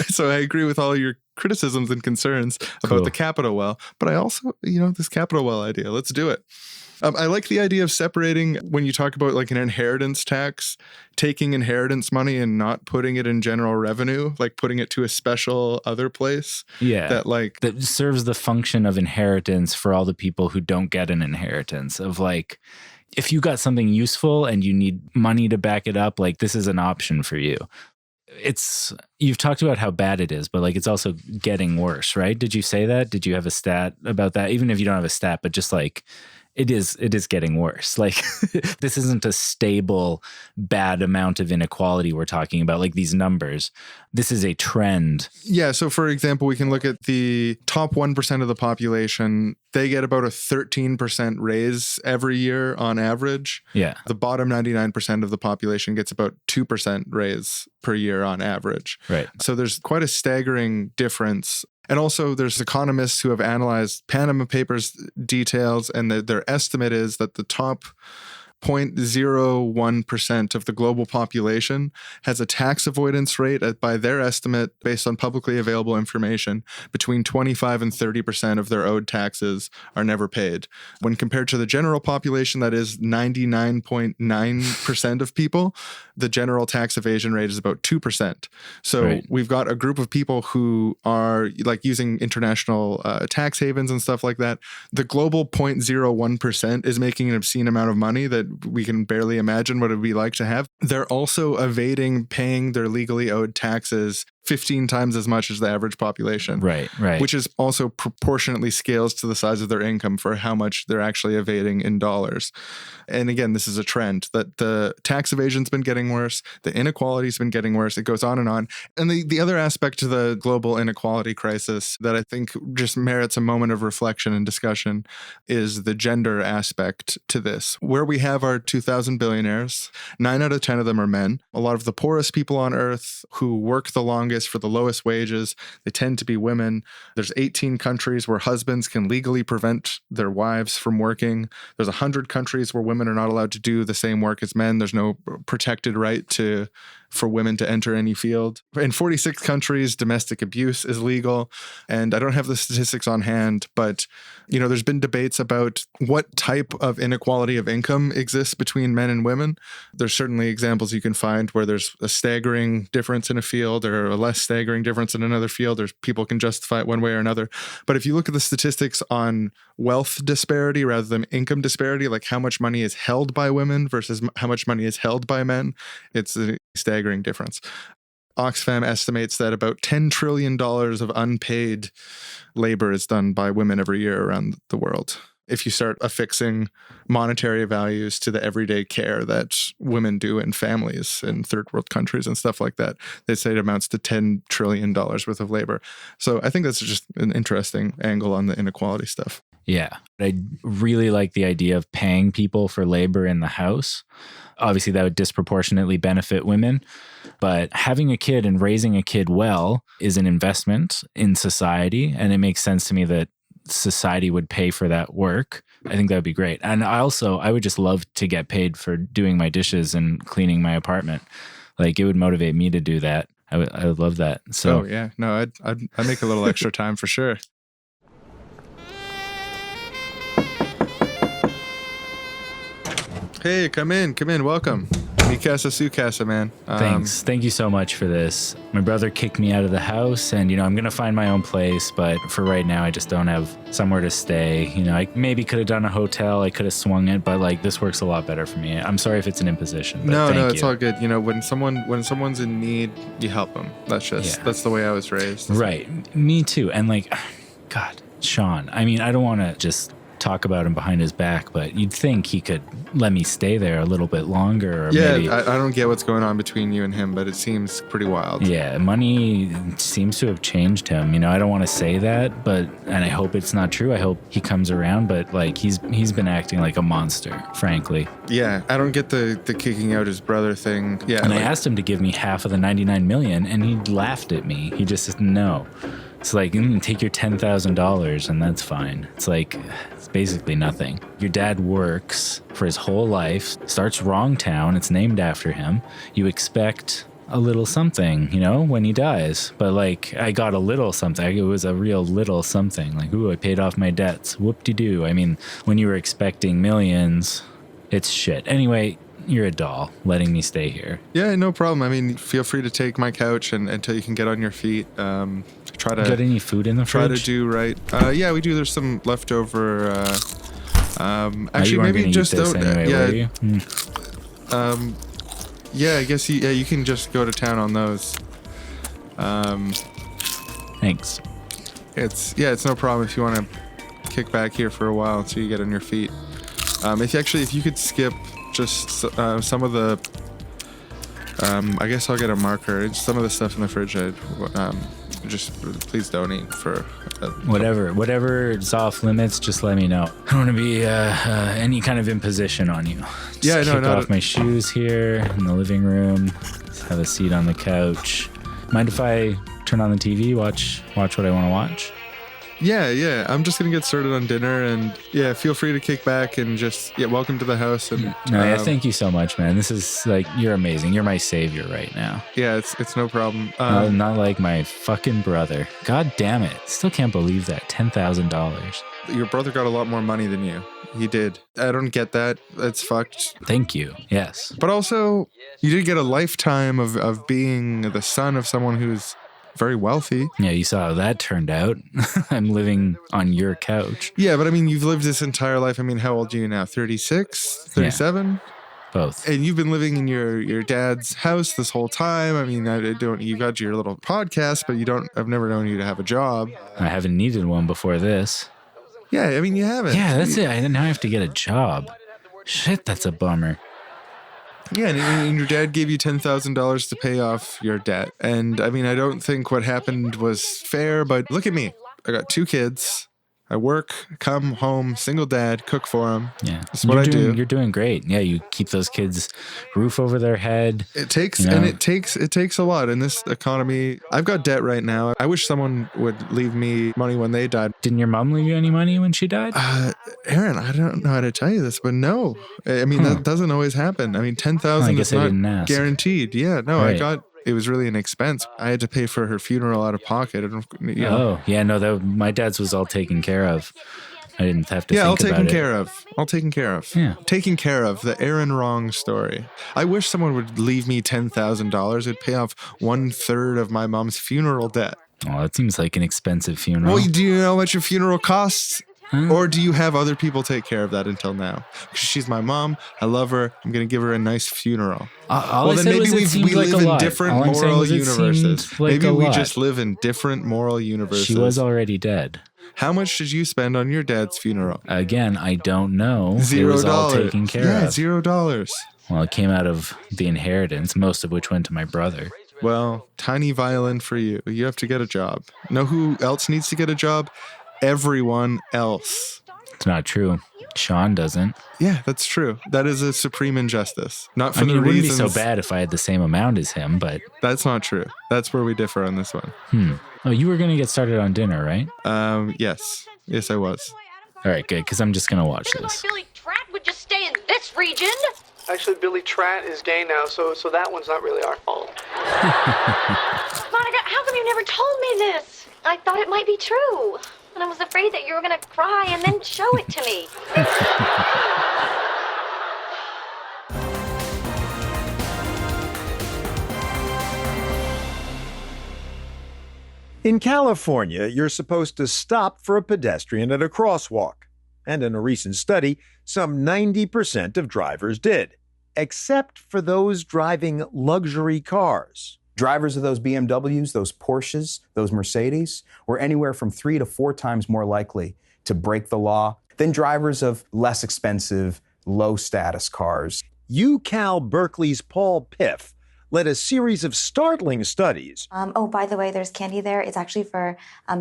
[SPEAKER 1] So I agree with all your criticisms and concerns about the capital well, but I also, this capital well idea, let's do it. I like the idea of separating when you talk about like an inheritance tax, taking inheritance money and not putting it in general revenue, like putting it to a special other place. That
[SPEAKER 2] serves the function of inheritance for all the people who don't get an inheritance, of like, if you got something useful and you need money to back it up, like this is an option for you. You've talked about how bad it is, but like it's also getting worse, right? Did you say that? Did you have a stat about that? Even if you don't have a stat, but just like, it is getting worse. Like this isn't a stable, bad amount of inequality we're talking about, like these numbers. This is a trend.
[SPEAKER 1] Yeah. So for example, we can look at the top 1% of the population. They get about a 13% raise every year on average. The bottom 99% of the population gets about 2% raise per year on average. So there's quite a staggering difference. And also there's economists who have analyzed Panama Papers details, and their estimate is that the top 0.01% of the global population has a tax avoidance rate by their estimate, based on publicly available information, between 25 and 30% of their owed taxes are never paid. When compared to the general population, that is 99.9% of people, the general tax evasion rate is about 2%. So we've got a group of people who are like using international tax havens and stuff like that. The global 0.01% is making an obscene amount of money that we can barely imagine what it would be like to have. They're also evading paying their legally owed taxes 15 times as much as the average population.
[SPEAKER 2] Right.
[SPEAKER 1] Which is also proportionately scales to the size of their income for how much they're actually evading in dollars. And again, this is a trend that the tax evasion's been getting worse. The inequality's been getting worse. It goes on. And the other aspect to the global inequality crisis that I think just merits a moment of reflection and discussion is the gender aspect to this. Where we have our 2,000 billionaires, 9 out of 10 of them are men. A lot of the poorest people on earth who work the longest for the lowest wages, they tend to be women. There's 18 countries where husbands can legally prevent their wives from working. There's 100 countries where women are not allowed to do the same work as men. There's no protected right for women to enter any field. In 46 countries, domestic abuse is legal. And I don't have the statistics on hand, but there's been debates about what type of inequality of income exists between men and women. There's certainly examples you can find where there's a staggering difference in a field or a less staggering difference in another field. There's people can justify it one way or another. But if you look at the statistics on wealth disparity rather than income disparity, like how much money is held by women versus how much money is held by men, it's a staggering difference. Oxfam estimates that about $10 trillion of unpaid labor is done by women every year around the world. If you start affixing monetary values to the everyday care that women do in families in third world countries and stuff like that, they say it amounts to $10 trillion worth of labor. So I think that's just an interesting angle on the inequality stuff.
[SPEAKER 2] Yeah. I really like the idea of paying people for labor in the house. Obviously, that would disproportionately benefit women. But having a kid and raising a kid well is an investment in society. And it makes sense to me that society would pay for that work. I think that would be great. And I would just love to get paid for doing my dishes and cleaning my apartment. Like, it would motivate me to do that. I would love that. So,
[SPEAKER 1] oh yeah, no, I'd make a little extra time for sure. Hey, come in, welcome. Mi casa, su casa, man.
[SPEAKER 2] Thanks. Thank you so much for this. My brother kicked me out of the house and, I'm going to find my own place. But for right now, I just don't have somewhere to stay. I maybe could have done a hotel. I could have swung it. But this works a lot better for me. I'm sorry if it's an imposition. But
[SPEAKER 1] no, it's all good. When someone's in need, you help them. That's the way I was raised.
[SPEAKER 2] Right. Me too. And God, Sean, I don't want to just talk about him behind his back, but you'd think he could let me stay there a little bit longer. Or maybe,
[SPEAKER 1] I don't get what's going on between you and him, but it seems pretty wild.
[SPEAKER 2] Yeah, money seems to have changed him. I don't want to say that, and I hope it's not true. I hope he comes around, but he's been acting like a monster, frankly.
[SPEAKER 1] Yeah, I don't get the kicking out his brother thing. Yeah,
[SPEAKER 2] and I asked him to give me half of the $99 million, and he laughed at me. He just said no. It's take your $10,000 and that's fine. It's basically nothing. Your dad works for his whole life, starts Wrong Town, it's named after him. You expect a little something, when he dies. But I got a little something. It was a real little something. I paid off my debts. Whoop-de-doo. When you were expecting millions, it's shit. Anyway, you're a doll letting me stay here.
[SPEAKER 1] Yeah, no problem. Feel free to take my couch until you can get on your feet. Try to
[SPEAKER 2] got any food in the fridge?
[SPEAKER 1] Try to do right. Yeah, we do. There's some leftover. Actually,
[SPEAKER 2] maybe
[SPEAKER 1] just don't.
[SPEAKER 2] Anyway,
[SPEAKER 1] yeah.
[SPEAKER 2] Were you?
[SPEAKER 1] Yeah, I guess you can just go to town on those.
[SPEAKER 2] Thanks.
[SPEAKER 1] It's no problem if you want to kick back here for a while until you get on your feet. If you could skip just some of the. I guess I'll get a marker. It's some of the stuff in the fridge. Just please don't eat for
[SPEAKER 2] whatever is off limits. Just let me know. I don't want to be any kind of imposition on you. Just kick off my shoes here in the living room. Just have a seat on the couch. Mind if I turn on the TV? Watch what I want to watch.
[SPEAKER 1] Yeah. I'm just gonna get started on dinner, and feel free to kick back and just welcome to the house. And
[SPEAKER 2] thank you so much, man. This is you're amazing. You're my savior right now.
[SPEAKER 1] Yeah, it's no problem.
[SPEAKER 2] Not like my fucking brother. God damn it! Still can't believe that $10,000.
[SPEAKER 1] Your brother got a lot more money than you. He did. I don't get that. That's fucked.
[SPEAKER 2] Thank you. Yes.
[SPEAKER 1] But also, you did get a lifetime of being the son of someone who's very wealthy.
[SPEAKER 2] Yeah, you saw how that turned out. I'm living on your couch.
[SPEAKER 1] Yeah, but you've lived this entire life. How old are you now? 36? 37?
[SPEAKER 2] Both.
[SPEAKER 1] And you've been living in your dad's house this whole time. I mean, you got your little podcast, but I've never known you to have a job.
[SPEAKER 2] I haven't needed one before this.
[SPEAKER 1] Yeah, I mean, you haven't.
[SPEAKER 2] Yeah, that's it. Now I have to get a job. Shit, that's a bummer.
[SPEAKER 1] Yeah, and your dad gave you $10,000 to pay off your debt. And I mean, I don't think what happened was fair, but look at me. I got 2 kids. I work, come home, single dad, cook for them.
[SPEAKER 2] Yeah,
[SPEAKER 1] that's what I do.
[SPEAKER 2] You're doing great. Yeah, you keep those kids roof over their head.
[SPEAKER 1] It takes it takes a lot in this economy. I've got debt right now. I wish someone would leave me money when they died.
[SPEAKER 2] Didn't your mom leave you any money when she died?
[SPEAKER 1] Aaron, I don't know how to tell you this, but no. I mean, that doesn't always happen. I mean, $10,000 is not guaranteed. Yeah, no, right. It was really an expense. I had to pay for her funeral out of pocket.
[SPEAKER 2] Oh, yeah, no, my dad's was all taken care of. I didn't have to think about it.
[SPEAKER 1] All taken care of.
[SPEAKER 2] Yeah.
[SPEAKER 1] Taken care of. The Aaron Wrong story. I wish someone would leave me $10,000. It'd pay off 1/3 of my mom's funeral debt.
[SPEAKER 2] Oh, that seems like an expensive funeral.
[SPEAKER 1] Well, do you know how much a funeral costs? Or do you have other people take care of that until now? Because she's my mom. I love her. I'm going to give her a nice funeral.
[SPEAKER 2] Well, then maybe we live in
[SPEAKER 1] different moral universes. Maybe we just live in different moral universes.
[SPEAKER 2] She was already dead.
[SPEAKER 1] How much did you spend on your dad's funeral?
[SPEAKER 2] Again, I don't know.
[SPEAKER 1] $0.
[SPEAKER 2] It was all taken care of.
[SPEAKER 1] Yeah, $0.
[SPEAKER 2] Well, it came out of the inheritance, most of which went to my brother.
[SPEAKER 1] Well, tiny violin for you. You have to get a job. Know who else needs to get a job? Everyone else.
[SPEAKER 2] It's not true. Sean doesn't.
[SPEAKER 1] Yeah, that's true. That is a supreme injustice. Not for
[SPEAKER 2] the reasons. It wouldn't be so bad if I had the same amount as him, but...
[SPEAKER 1] That's not true. That's where we differ on this one.
[SPEAKER 2] Oh, you were going to get started on dinner, right?
[SPEAKER 1] Yes. Yes, I was.
[SPEAKER 2] All right, good, because I'm just going to watch this.
[SPEAKER 5] Billy Tratt would just stay in this region.
[SPEAKER 6] Actually, Billy Tratt is gay now, so that one's not really our fault.
[SPEAKER 5] Monica, how come you never told me this? I thought it might be true. And I was afraid that you were going to cry and then show it to me.
[SPEAKER 7] In California, you're supposed to stop for a pedestrian at a crosswalk. And in a recent study, some 90% of drivers did, except for those driving luxury cars.
[SPEAKER 8] Drivers of those BMWs, those Porsches, those Mercedes were anywhere from 3 to 4 times more likely to break the law than drivers of less expensive, low-status cars.
[SPEAKER 7] UCal Berkeley's Paul Piff led a series of startling studies.
[SPEAKER 9] By the way, there's candy there. It's actually for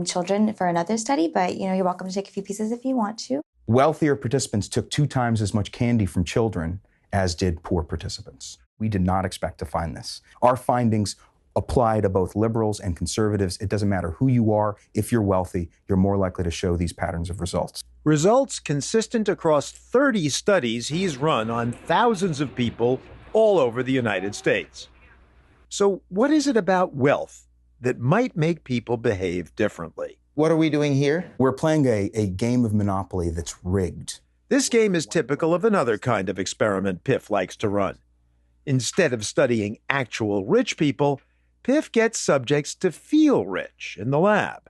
[SPEAKER 9] children for another study, but you're welcome to take a few pieces if you want to.
[SPEAKER 8] Wealthier participants took 2 times as much candy from children as did poor participants. We did not expect to find this. Our findings apply to both liberals and conservatives. It doesn't matter who you are. If you're wealthy, you're more likely to show these patterns of results.
[SPEAKER 7] Results consistent across 30 studies he's run on thousands of people all over the United States. So what is it about wealth that might make people behave differently?
[SPEAKER 8] What are we doing here? We're playing a game of Monopoly that's rigged.
[SPEAKER 7] This game is typical of another kind of experiment Piff likes to run. Instead of studying actual rich people, Piff gets subjects to feel rich in the lab.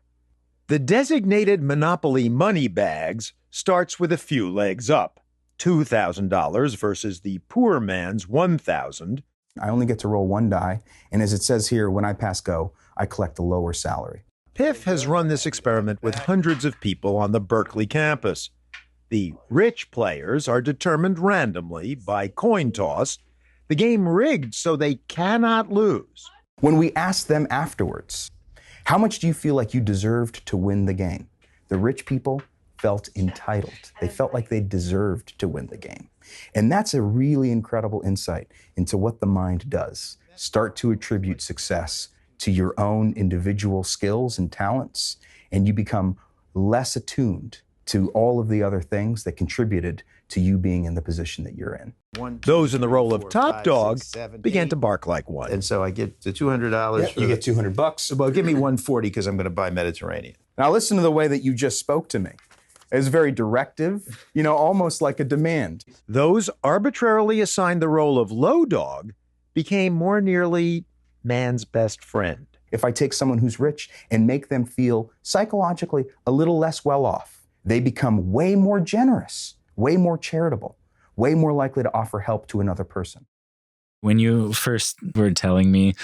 [SPEAKER 7] The designated Monopoly money bags starts with a few legs up, $2,000 versus the poor man's $1,000.
[SPEAKER 8] I only get to roll 1 die, and as it says here, when I pass go, I collect a lower salary.
[SPEAKER 7] Piff has run this experiment with hundreds of people on the Berkeley campus. The rich players are determined randomly by coin toss, the game rigged so they cannot lose.
[SPEAKER 8] When we asked them afterwards, how much do you feel like you deserved to win the game? The rich people felt entitled. They felt like they deserved to win the game. And that's a really incredible insight into what the mind does. Start to attribute success to your own individual skills and talents, and you become less attuned to all of the other things that contributed to you being in the position that you're in.
[SPEAKER 7] Those in the role of top dog began to bark like one.
[SPEAKER 10] And so I get the $200.
[SPEAKER 8] Yep, you get $200.
[SPEAKER 10] Well, give me $140 because I'm going to buy Mediterranean.
[SPEAKER 8] Now listen to the way that you just spoke to me. It's very directive, almost like a demand.
[SPEAKER 7] Those arbitrarily assigned the role of low dog became more nearly man's best friend.
[SPEAKER 8] If I take someone who's rich and make them feel psychologically a little less well off, they become way more generous, way more charitable, way more likely to offer help to another person.
[SPEAKER 2] When you first were telling me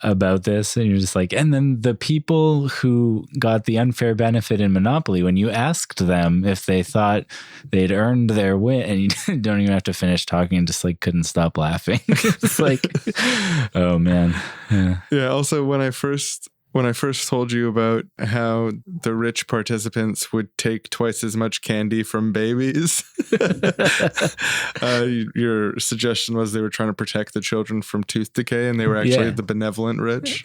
[SPEAKER 2] about this, and you're just like, and then the people who got the unfair benefit in Monopoly, when you asked them if they thought they'd earned their win, and you don't even have to finish talking and just like couldn't stop laughing. It's like, oh man.
[SPEAKER 1] Yeah. Also, when I first told you about how the rich participants would take twice as much candy from babies, your suggestion was they were trying to protect the children from tooth decay, and they were actually the benevolent rich.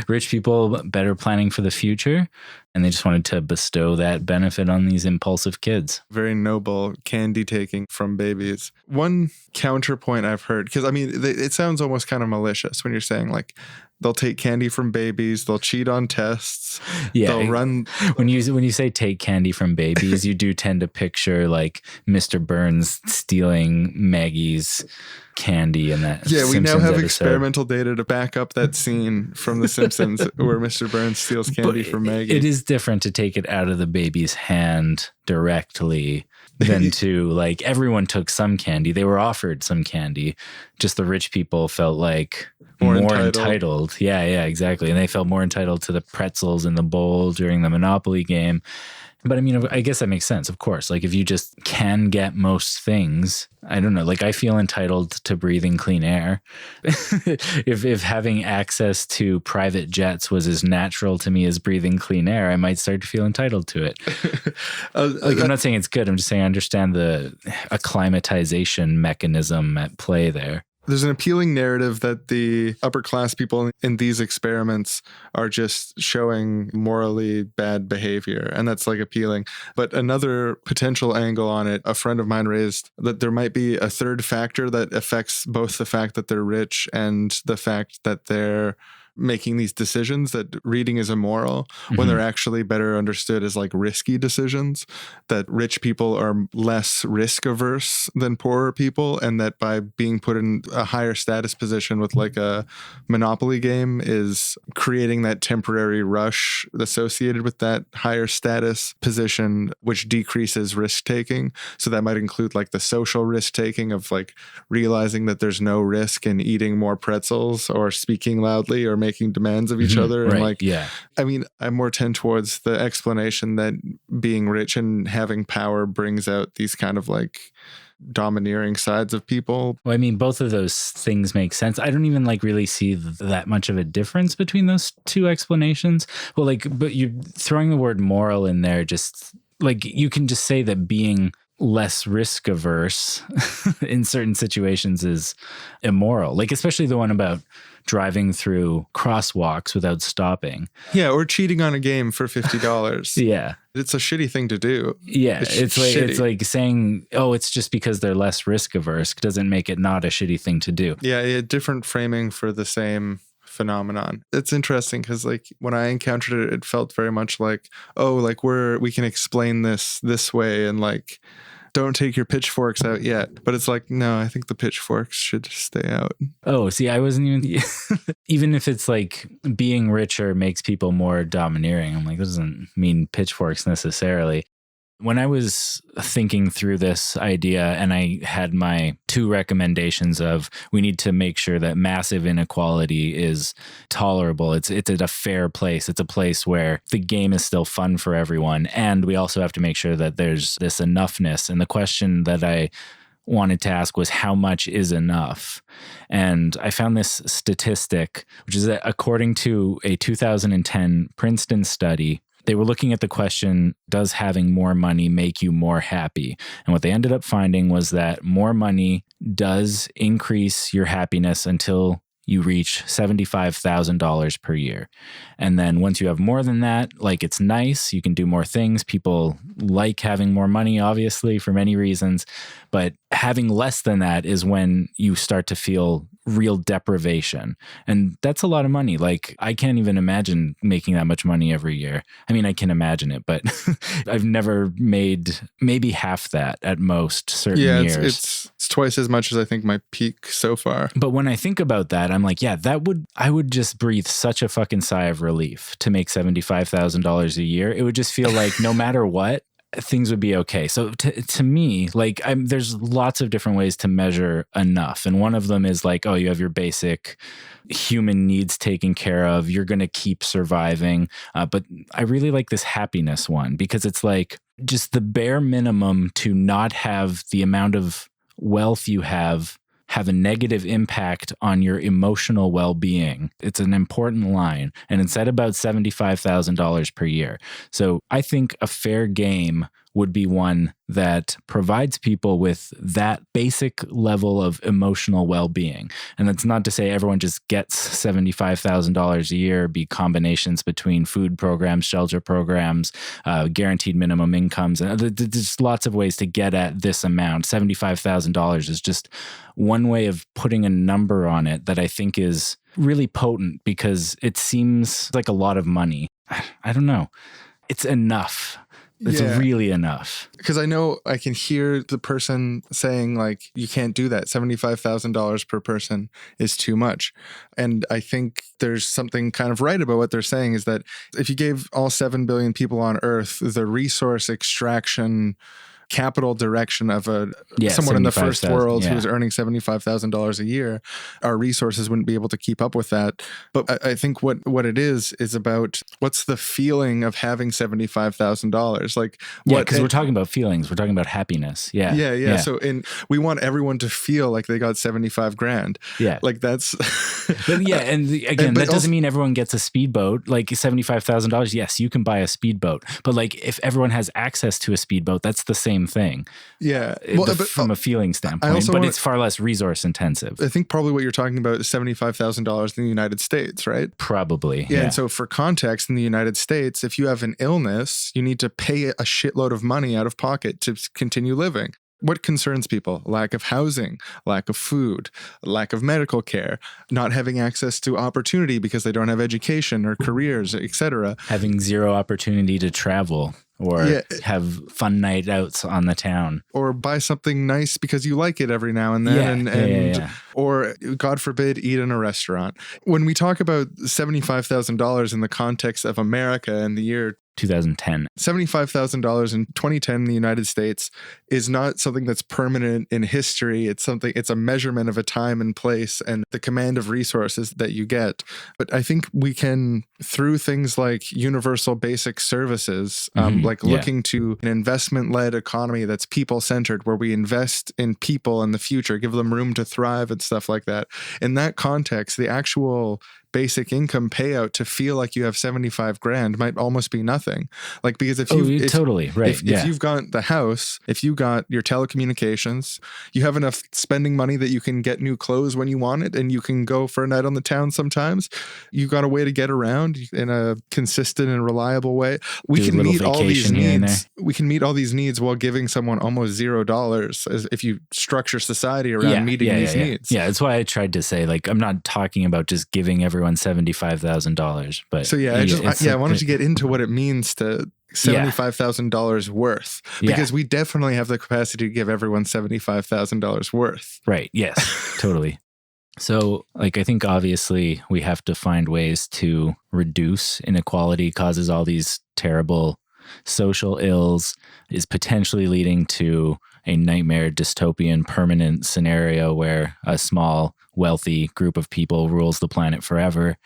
[SPEAKER 2] Rich people better planning for the future, and they just wanted to bestow that benefit on these impulsive kids.
[SPEAKER 1] Very noble candy taking from babies. One counterpoint I've heard, because I mean, it sounds almost kind of malicious when you're saying like, they'll take candy from babies. They'll cheat on tests.
[SPEAKER 2] Yeah,
[SPEAKER 1] they'll run.
[SPEAKER 2] When you say take candy from babies, you do tend to picture like Mr. Burns stealing Maggie's candy in that.
[SPEAKER 1] Yeah, we
[SPEAKER 2] Simpsons
[SPEAKER 1] now have
[SPEAKER 2] episode.
[SPEAKER 1] Experimental data to back up that scene from The Simpsons where Mr. Burns steals candy from Maggie.
[SPEAKER 2] It is different to take it out of the baby's hand directly than to like everyone took some candy. They were offered some candy. Just the rich people felt like more entitled. Yeah, exactly. And they felt more entitled to the pretzels in the bowl during the Monopoly game. But I mean, I guess that makes sense, of course. Like if you just can get most things, I don't know, like I feel entitled to breathing clean air. if having access to private jets was as natural to me as breathing clean air, I might start to feel entitled to it. I'm not saying it's good. I'm just saying I understand the acclimatization mechanism at play there.
[SPEAKER 1] There's an appealing narrative that the upper class people in these experiments are just showing morally bad behavior, and that's like appealing. But another potential angle on it, a friend of mine raised that there might be a third factor that affects both the fact that they're rich and the fact that they're making these decisions, that reading is immoral when they're actually better understood as like risky decisions, that rich people are less risk averse than poorer people, and that by being put in a higher status position with like a Monopoly game is creating that temporary rush associated with that higher status position, which decreases risk taking. So that might include like the social risk taking of like realizing that there's no risk in eating more pretzels or speaking loudly or making demands of each other. And like, I mean, I more tend towards the explanation that being rich and having power brings out these kind of like domineering sides of people.
[SPEAKER 2] Well, I mean, both of those things make sense. I don't even like really see that much of a difference between those two explanations. Well, like, but you're throwing the word moral in there, just like you can just say that being less risk averse in certain situations is immoral. Like, especially the one about driving through crosswalks without stopping.
[SPEAKER 1] Yeah, or cheating on a game for $50.
[SPEAKER 2] Yeah.
[SPEAKER 1] It's a shitty thing to do.
[SPEAKER 2] Yeah, it's like saying, oh, it's just because they're less risk averse doesn't make it not a shitty thing to do.
[SPEAKER 1] Yeah, a different framing for the same phenomenon. It's interesting because like when I encountered it, it felt very much like, oh, like we can explain this way, and like don't take your pitchforks out yet. But it's like, no, I think the pitchforks should stay out.
[SPEAKER 2] Oh, see, I wasn't even, even if it's like being richer makes people more domineering, I'm like, that doesn't mean pitchforks necessarily. When I was thinking through this idea, and I had my two recommendations of we need to make sure that massive inequality is tolerable. It's at a fair place. It's a place where the game is still fun for everyone. And we also have to make sure that there's this enoughness. And the question that I wanted to ask was, how much is enough? And I found this statistic, which is that according to a 2010 Princeton study, they were looking at the question, does having more money make you more happy? And what they ended up finding was that more money does increase your happiness until you reach $75,000 per year. And then once you have more than that, like it's nice, you can do more things. People like having more money, obviously, for many reasons. But having less than that is when you start to feel real deprivation. And that's a lot of money. Like I can't even imagine making that much money every year. I mean, I can imagine it, but I've never made maybe half that at most certain years.
[SPEAKER 1] It's twice as much as I think my peak so far.
[SPEAKER 2] But when I think about that, I'm like, yeah, I would just breathe such a fucking sigh of relief to make $75,000 a year. It would just feel like no matter what, things would be okay. So to me, like there's lots of different ways to measure enough. And one of them is like, oh, you have your basic human needs taken care of. You're going to keep surviving. But I really like this happiness one because it's like just the bare minimum to not have the amount of wealth you have a negative impact on your emotional well-being. It's an important line. And it's at about $75,000 per year. So I think a fair game would be one that provides people with that basic level of emotional well-being. And that's not to say everyone just gets $75,000 a year, be combinations between food programs, shelter programs, guaranteed minimum incomes. And there's lots of ways to get at this amount. $75,000 is just one way of putting a number on it that I think is really potent because it seems like a lot of money. I don't know. It's enough. It's really enough.
[SPEAKER 1] Because I know I can hear the person saying like, you can't do that. $75,000 per person is too much. And I think there's something kind of right about what they're saying is that if you gave all 7 billion people on Earth the resource extraction capital direction of someone in the first world who was earning $75,000 a year, our resources wouldn't be able to keep up with that. But I think what it is about what's the feeling of having $75,000? Like,
[SPEAKER 2] because we're talking about feelings. We're talking about happiness. Yeah.
[SPEAKER 1] So we want everyone to feel like they got 75 grand.
[SPEAKER 2] Yeah.
[SPEAKER 1] Like that's.
[SPEAKER 2] But yeah. And again, that doesn't mean everyone gets a speedboat. Like $75,000. Yes, you can buy a speedboat. But like if everyone has access to a speedboat, that's the same thing.
[SPEAKER 1] Yeah.
[SPEAKER 2] From a feeling standpoint, but it's far less resource intensive.
[SPEAKER 1] I think probably what you're talking about is $75,000 in the United States, right?
[SPEAKER 2] Probably.
[SPEAKER 1] Yeah. And so for context, in the United States, if you have an illness, you need to pay a shitload of money out of pocket to continue living. What concerns people? Lack of housing, lack of food, lack of medical care, not having access to opportunity because they don't have education or careers, etc.
[SPEAKER 2] Having zero opportunity to travel or have fun night outs on the town.
[SPEAKER 1] Or buy something nice because you like it every now and then. Or, God forbid, eat in a restaurant. When we talk about $75,000 in the context of America in the year
[SPEAKER 2] 2010.
[SPEAKER 1] $75,000 in 2010 in the United States is not something that's permanent in history. It's a measurement of a time and place and the command of resources that you get. But I think we can, through things like universal basic services, looking to an investment-led economy that's people-centered, where we invest in people in the future, give them room to thrive and stuff like that. In that context, the actual basic income payout to feel like you have 75 grand might almost be nothing. Like, because if you've got the house, if you got your telecommunications, you have enough spending money that you can get new clothes when you want it, and you can go for a night on the town sometimes. You've got a way to get around in a consistent and reliable way. We can meet all these needs. We can meet all these needs while giving someone almost $0 as if you structure society around meeting these needs.
[SPEAKER 2] Yeah, that's why I tried to say, like, I'm not talking about just giving everyone $75,000, but
[SPEAKER 1] so I wanted to get into what it means to $75,000 worth, because we definitely have the capacity to give everyone $75,000 worth.
[SPEAKER 2] Right. Yes, totally. So, like, I think obviously we have to find ways to reduce inequality, causes all these terrible social ills, is potentially leading to a nightmare dystopian permanent scenario where a small wealthy group of people rules the planet forever.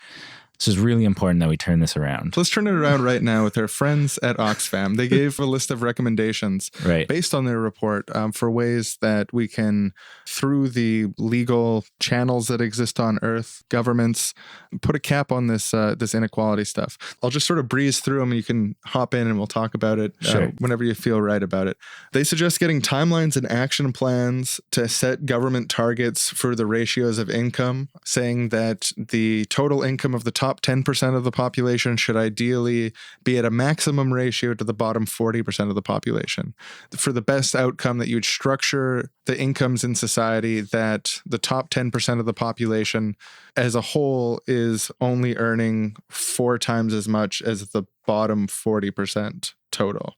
[SPEAKER 2] So it's really important that we turn this around.
[SPEAKER 1] Let's turn it around right now with our friends at Oxfam. They gave a list of recommendations based on their report for ways that we can, through the legal channels that exist on Earth, governments, put a cap on this inequality stuff. I'll just sort of breeze through them. You can hop in and we'll talk about it whenever you feel right about it. They suggest getting timelines and action plans to set government targets for the ratios of income, saying that the total income of the top 10% of the population should ideally be at a maximum ratio to the bottom 40% of the population. For the best outcome, that you would structure the incomes in society that the top 10% of the population as a whole is only earning 4 times as much as the bottom 40% total.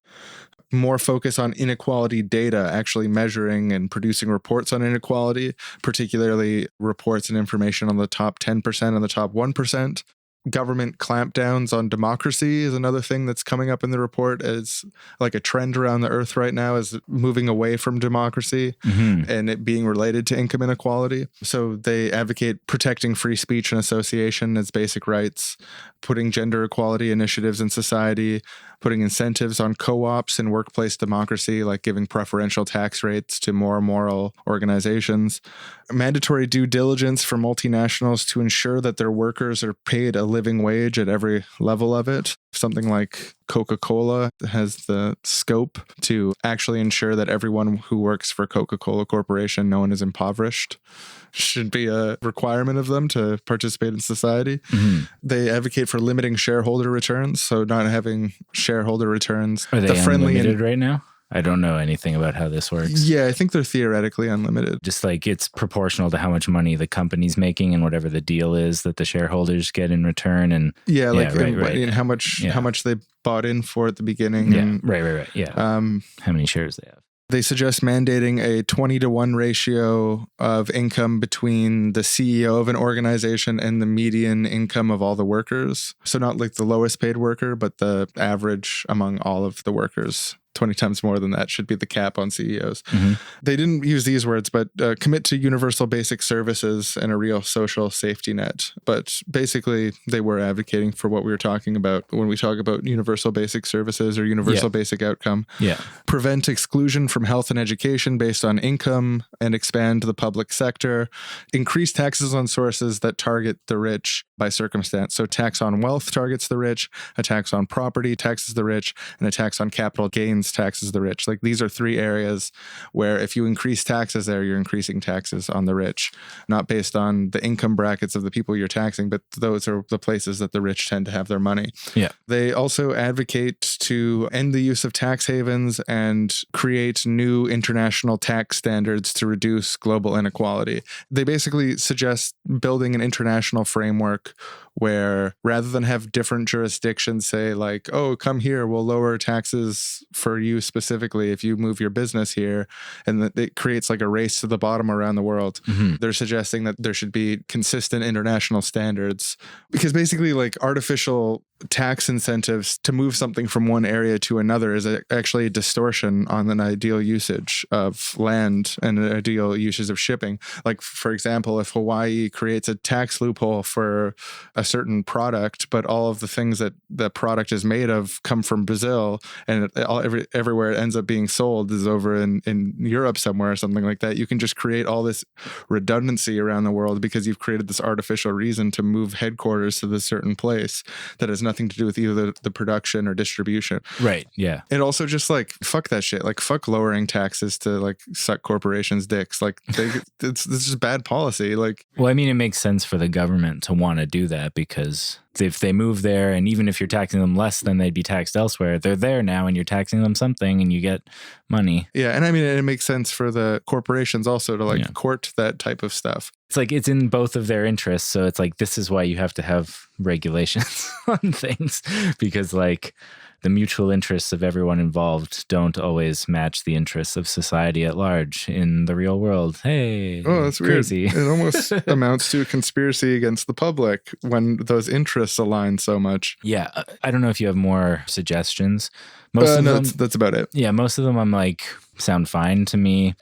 [SPEAKER 1] More focus on inequality data, actually measuring and producing reports on inequality, particularly reports and information on the top 10% and the top 1%. Government clampdowns on democracy is another thing that's coming up in the report as like a trend around the earth right now, is moving away from democracy and it being related to income inequality. So they advocate protecting free speech and association as basic rights, putting gender equality initiatives in society, putting incentives on co-ops and workplace democracy, like giving preferential tax rates to more moral organizations, mandatory due diligence for multinationals to ensure that their workers are paid a living wage at every level of it. Something like Coca-Cola has the scope to actually ensure that everyone who works for Coca-Cola Corporation, no one is impoverished. Should be a requirement of them to participate in society. They advocate for limiting shareholder returns, so not having shareholder returns.
[SPEAKER 2] Are they unlimited right now? I don't know anything about how this works.
[SPEAKER 1] Yeah, I think they're theoretically unlimited.
[SPEAKER 2] Just like it's proportional to how much money the company's making and whatever the deal is that the shareholders get in return. And
[SPEAKER 1] right. How much they bought in for at the beginning.
[SPEAKER 2] Yeah,
[SPEAKER 1] and,
[SPEAKER 2] right. Yeah. How many shares they have.
[SPEAKER 1] They suggest mandating a 20-to-1 ratio of income between the CEO of an organization and the median income of all the workers. So not like the lowest paid worker, but the average among all of the workers. 20 times more than that should be the cap on CEOs. They didn't use these words, but commit to universal basic services and a real social safety net. But basically, they were advocating for what we were talking about when we talk about universal basic services or universal basic outcome. Prevent exclusion from health and education based on income and expand the public sector. Increase taxes on sources that target the rich by circumstance. So tax on wealth targets the rich, a tax on property taxes the rich, and a tax on capital gains taxes the rich. Like these are three areas where if you increase taxes there, you're increasing taxes on the rich, not based on the income brackets of the people you're taxing, but those are the places that the rich tend to have their money. They also advocate to end the use of tax havens and create new international tax standards to reduce global inequality. They basically suggest building an international framework where rather than have different jurisdictions say like, oh, come here, we'll lower taxes for you specifically if you move your business here, and that it creates like a race to the bottom around the world. They're suggesting that there should be consistent international standards, because basically like artificial tax incentives to move something from one area to another is actually a distortion on an ideal usage of land and an ideal usage of shipping. Like, for example, if Hawaii creates a tax loophole for a certain product, but all of the things that the product is made of come from Brazil, and everywhere it ends up being sold is over in Europe somewhere or something like that, you can just create all this redundancy around the world because you've created this artificial reason to move headquarters to this certain place that has nothing to do with either the production or distribution.
[SPEAKER 2] Right. Yeah.
[SPEAKER 1] And also just like, fuck that shit. Like, fuck lowering taxes to like suck corporations' dicks. Like, it's just bad policy. Like,
[SPEAKER 2] well, I mean, it makes sense for the government to want to do that because if they move there, and even if you're taxing them less than they'd be taxed elsewhere, they're there now and you're taxing them something and you get money.
[SPEAKER 1] Yeah. And I mean, it makes sense for the corporations also to like court that type of stuff.
[SPEAKER 2] It's like it's in both of their interests. So it's like, this is why you have to have regulations on things, because like the mutual interests of everyone involved don't always match the interests of society at large in the real world. Hey,
[SPEAKER 1] oh, that's
[SPEAKER 2] crazy.
[SPEAKER 1] Weird. It almost amounts to a conspiracy against the public when those interests align so much.
[SPEAKER 2] Yeah. I don't know if you have more suggestions. Most of them,
[SPEAKER 1] that's about it.
[SPEAKER 2] Yeah, most of them I'm like, sound fine to me.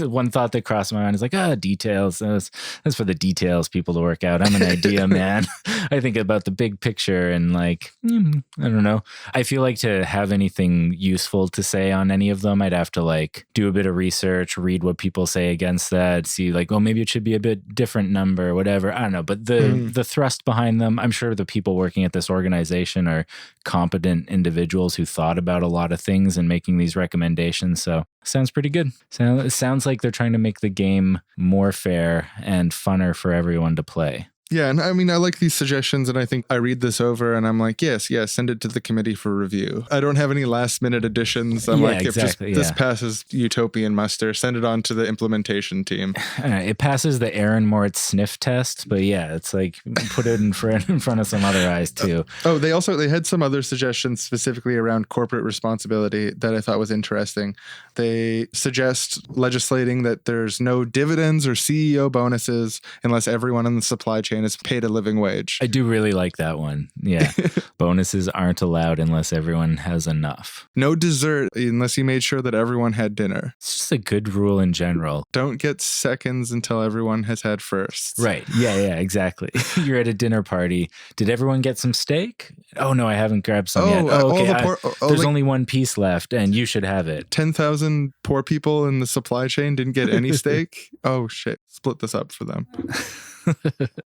[SPEAKER 2] One thought that crossed my mind is like, details. That's for the details people to work out. I'm an idea man. I think about the big picture and like, I don't know. I feel like to have anything useful to say on any of them, I'd have to like do a bit of research, read what people say against that, see like, oh, maybe it should be a bit different number, whatever. I don't know. But the thrust behind them, I'm sure the people working at this organization are competent individuals who thought about a lot of things and making these recommendations. So sounds pretty good. It sounds like they're trying to make the game more fair and funner for everyone to play.
[SPEAKER 1] Yeah, and I mean, I like these suggestions, and I think I read this over, and I'm like, yes, send it to the committee for review. I don't have any last-minute additions. I'm like,
[SPEAKER 2] exactly,
[SPEAKER 1] if this passes utopian muster, send it on to the implementation team.
[SPEAKER 2] It passes the Aaron Moritz sniff test, but yeah, it's like, put it in front of some other eyes, too.
[SPEAKER 1] They had some other suggestions specifically around corporate responsibility that I thought was interesting. They suggest legislating that there's no dividends or CEO bonuses unless everyone in the supply chain chain is paid a living wage.
[SPEAKER 2] I do really like that one. Yeah. Bonuses aren't allowed unless everyone has enough.
[SPEAKER 1] No dessert unless you made sure that everyone had dinner.
[SPEAKER 2] It's just a good rule in general.
[SPEAKER 1] Don't get seconds until everyone has had firsts.
[SPEAKER 2] Right. Yeah, exactly. You're at a dinner party. Did everyone get some steak? Oh, no, I haven't grabbed some yet. Oh, okay. There's only one piece left and you should have it.
[SPEAKER 1] 10,000 poor people in the supply chain didn't get any steak. Oh, shit. Split this up for them.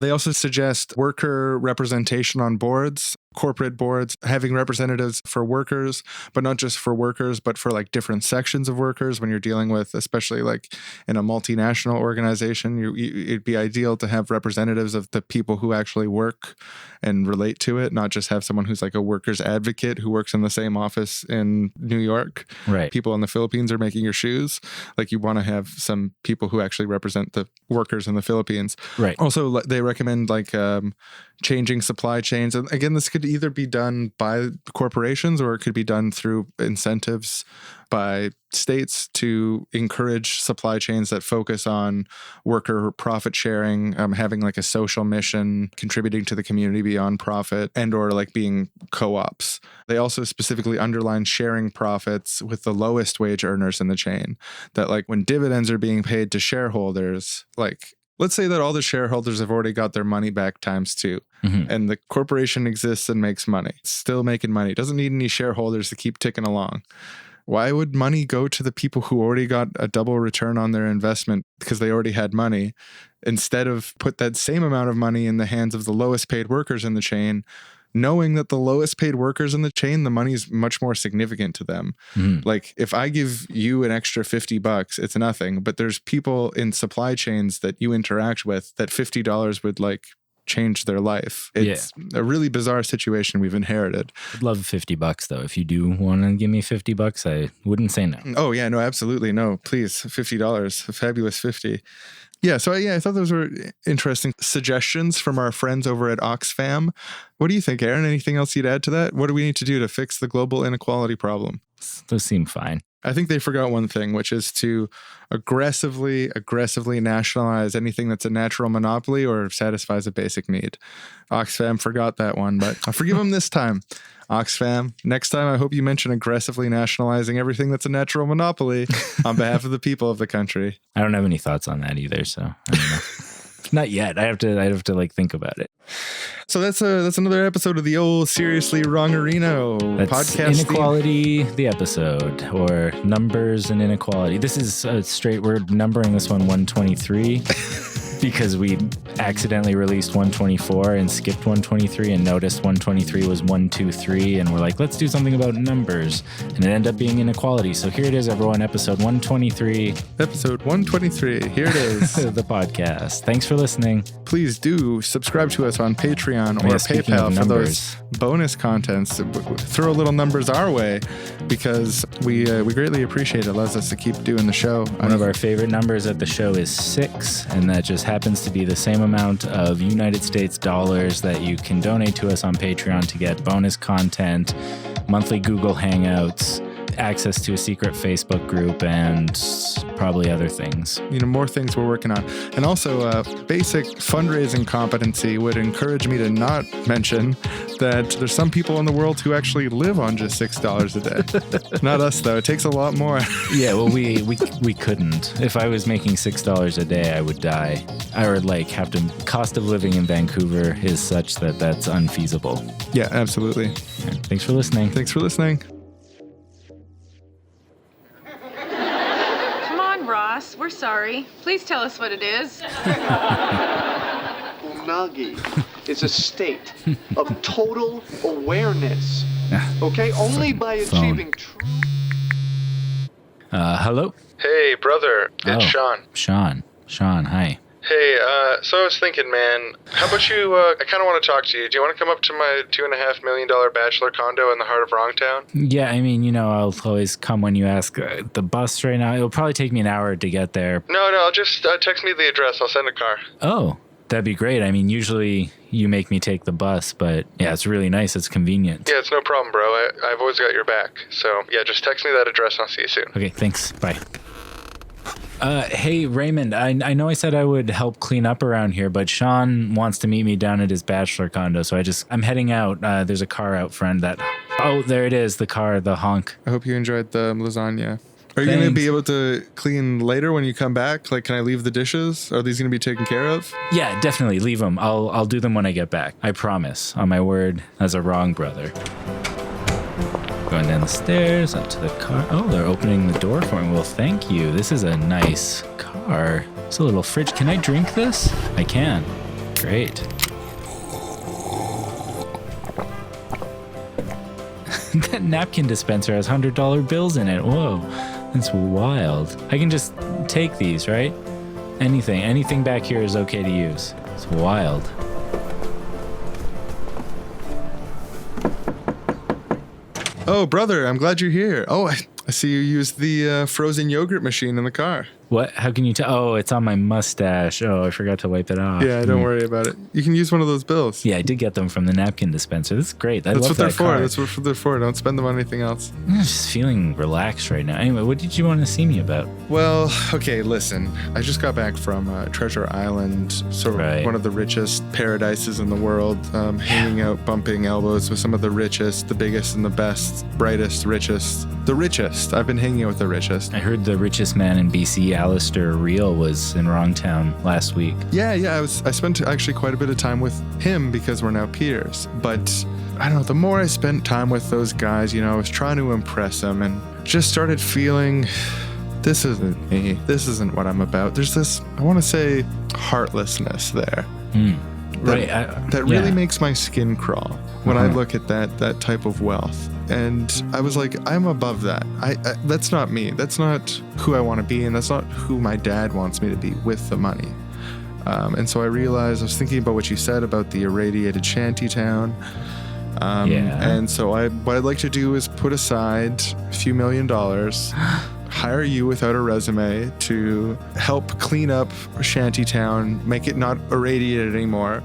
[SPEAKER 1] They also suggest worker representation on boards, corporate boards, having representatives for workers, but not just for workers, but for like different sections of workers when you're dealing with, especially like in a multinational organization, it'd be ideal to have representatives of the people who actually work and relate to it, not just have someone who's like a workers advocate who works in the same office in New York.
[SPEAKER 2] Right.
[SPEAKER 1] People in the Philippines are making your shoes. Like you want to have some people who actually represent the workers in the Philippines.
[SPEAKER 2] Right.
[SPEAKER 1] Also, they recommend like changing supply chains. And again, this could either be done by corporations or it could be done through incentives by states to encourage supply chains that focus on worker profit sharing, having like a social mission, contributing to the community beyond profit, and or like being co-ops. They also specifically underline sharing profits with the lowest wage earners in the chain. That like when dividends are being paid to shareholders, like let's say that all the shareholders have already got their money back times 2, and the corporation exists and makes money. It's still making money. It doesn't need any shareholders to keep ticking along. Why would money go to the people who already got a double return on their investment because they already had money, instead of put that same amount of money in the hands of the lowest paid workers in the chain, knowing that the lowest paid workers in the chain, the money is much more significant to them. Like if I give you an extra $50, it's nothing, but there's people in supply chains that you interact with that $50 would like change their life. It's a really bizarre situation we've inherited.
[SPEAKER 2] I'd love $50 though. If you do want to give me $50, I wouldn't say no.
[SPEAKER 1] Oh yeah, no, absolutely. No, please. $50, a fabulous 50. Yeah, so I thought those were interesting suggestions from our friends over at Oxfam. What do you think, Aaron? Anything else you'd add to that? What do we need to do to fix the global inequality problem?
[SPEAKER 2] Those seem fine.
[SPEAKER 1] I think they forgot one thing, which is to aggressively nationalize anything that's a natural monopoly or satisfies a basic need. Oxfam forgot that one, but I'll forgive them this time. Oxfam, next time I hope you mention aggressively nationalizing everything that's a natural monopoly on behalf of the people of the country.
[SPEAKER 2] I don't have any thoughts on that either, so I don't know. Not yet. I have to like think about it.
[SPEAKER 1] So that's another episode of the old Seriously Wrongerino podcast.
[SPEAKER 2] Inequality, the episode, or numbers and inequality. This is straight. We're numbering this one 123 because we accidentally released 124 and skipped 123 and noticed 123 was 123, and we're like, let's do something about numbers, and it ended up being inequality. So here it is, everyone. Episode 123.
[SPEAKER 1] Episode 123. Here it is.
[SPEAKER 2] The podcast. Thanks for listening.
[SPEAKER 1] Please do subscribe to us on Patreon or PayPal for those bonus contents. Throw little numbers our way because we greatly appreciate it. It allows us to keep doing the show.
[SPEAKER 2] One of our favorite numbers at the show is 6, and that just happens to be the same amount of United States dollars that you can donate to us on Patreon to get bonus content, monthly Google Hangouts, access to a secret Facebook group, and probably other things.
[SPEAKER 1] More things we're working on. And also, basic fundraising competency would encourage me to not mention that there's some people in the world who actually live on just $6 a day. Not us, though. It takes a lot more.
[SPEAKER 2] Yeah, well, we couldn't. If I was making $6 a day, I would die. I would have to. Cost of living in Vancouver is such that that's unfeasible.
[SPEAKER 1] Yeah, absolutely.
[SPEAKER 2] Yeah, thanks for listening.
[SPEAKER 1] Thanks for listening.
[SPEAKER 11] Ross, we're sorry. Please tell us what it is.
[SPEAKER 6] Unagi is a state of total awareness. Okay? Only by achieving true...
[SPEAKER 2] Hello?
[SPEAKER 1] Hey, brother. It's Sean.
[SPEAKER 2] Sean, hi.
[SPEAKER 1] Hey, so I was thinking, man, how about you, I kind of want to talk to you. Do you want to come up to my $2.5 million bachelor condo in the heart of Wrongtown?
[SPEAKER 2] Yeah, I mean, I'll always come when you ask. The bus right now, it'll probably take me an hour to get there.
[SPEAKER 1] No, just text me the address. I'll send a car.
[SPEAKER 2] Oh, that'd be great. I mean, usually you make me take the bus, but yeah, it's really nice. It's convenient.
[SPEAKER 1] Yeah, it's no problem, bro. I've always got your back. So, yeah, just text me that address and I'll see you soon.
[SPEAKER 2] Okay, thanks. Bye. Hey, Raymond, I know I said I would help clean up around here, but Sean wants to meet me down at his bachelor condo, so I'm heading out. There's a car out front oh, there it is, the car, the honk.
[SPEAKER 1] I hope you enjoyed the lasagna. Are you going to be able to clean later when you come back? Like, can I leave the dishes? Are these going to be taken care of?
[SPEAKER 2] Yeah, definitely, leave them. I'll do them when I get back. I promise, on my word as a wrong brother. Going down the stairs, up to the car. Oh, they're opening the door for me. Well, thank you. This is a nice car. It's a little fridge. Can I drink this? I can. Great. That napkin dispenser has $100 bills in it. Whoa, that's wild. I can just take these, right? Anything back here is okay to use. It's wild.
[SPEAKER 1] Oh, brother, I'm glad you're here. Oh, I see you used the frozen yogurt machine in the car.
[SPEAKER 2] What? How can you tell? Oh, it's on my mustache. Oh, I forgot to wipe it off.
[SPEAKER 1] Yeah, don't worry about it. You can use one of those bills.
[SPEAKER 2] Yeah, I did get them from the napkin dispenser. This is great.
[SPEAKER 1] That's what they're for. That's what they're for. Don't spend them on anything else.
[SPEAKER 2] I'm just feeling relaxed right now. Anyway, what did you want to see me about?
[SPEAKER 1] Well, okay, listen. I just got back from Treasure Island, sort of one of the richest paradises in the world, hanging out, bumping elbows with some of the richest, the biggest and the best, brightest, richest. The richest. I've been hanging out with the richest.
[SPEAKER 2] I heard the richest man in BC, Alistair Reel, was in Wrongtown last week.
[SPEAKER 1] Yeah. I spent actually quite a bit of time with him because we're now peers. But I don't know, the more I spent time with those guys, I was trying to impress them and just started feeling, this isn't me. This isn't what I'm about. There's this, I want to say, heartlessness there. That really makes my skin crawl when I look at that type of wealth. And I was like, I'm above that. That's not me. That's not who I want to be, and that's not who my dad wants me to be with the money. And so I realized, I was thinking about what you said about the irradiated shantytown. And so what I'd like to do is put aside a few $1 million, hire you without a resume to help clean up Shantytown, make it not irradiated anymore,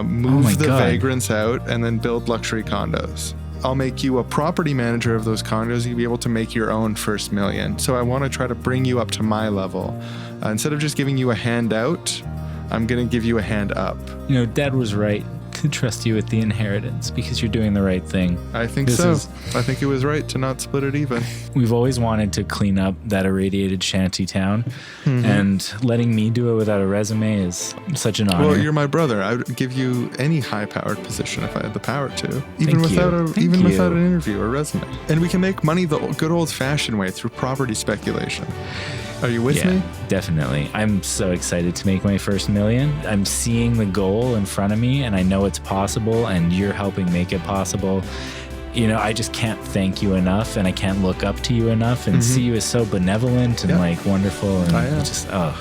[SPEAKER 1] move the vagrants out, and then build luxury condos. I'll make you a property manager of those condos. You'll be able to make your own first $1 million. So I want to try to bring you up to my level. Instead of just giving you a handout, I'm going to give you a hand up.
[SPEAKER 2] Dad was right to trust you with the inheritance because you're doing the right thing.
[SPEAKER 1] I think so. I think it was right to not split it even.
[SPEAKER 2] We've always wanted to clean up that irradiated shanty town, and letting me do it without a resume is such an honor.
[SPEAKER 1] Well, you're my brother. I would give you any high-powered position if I had the power to, even without an interview or resume. And we can make money the good old-fashioned way through property speculation. Are you with me?
[SPEAKER 2] Definitely. I'm so excited to make my first $1 million. I'm seeing the goal in front of me, and I know it's possible, and you're helping make it possible. I just can't thank you enough, and I can't look up to you enough and see you as so benevolent and wonderful. And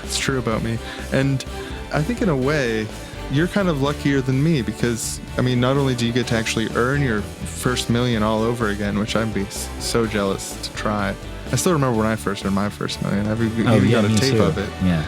[SPEAKER 1] it's true about me. And I think in a way, you're kind of luckier than me because, not only do you get to actually earn your first $1 million all over again, which I'd be so jealous to try. I still remember when I first earned my first $1 million. I've even got a tape of it.
[SPEAKER 2] Yeah.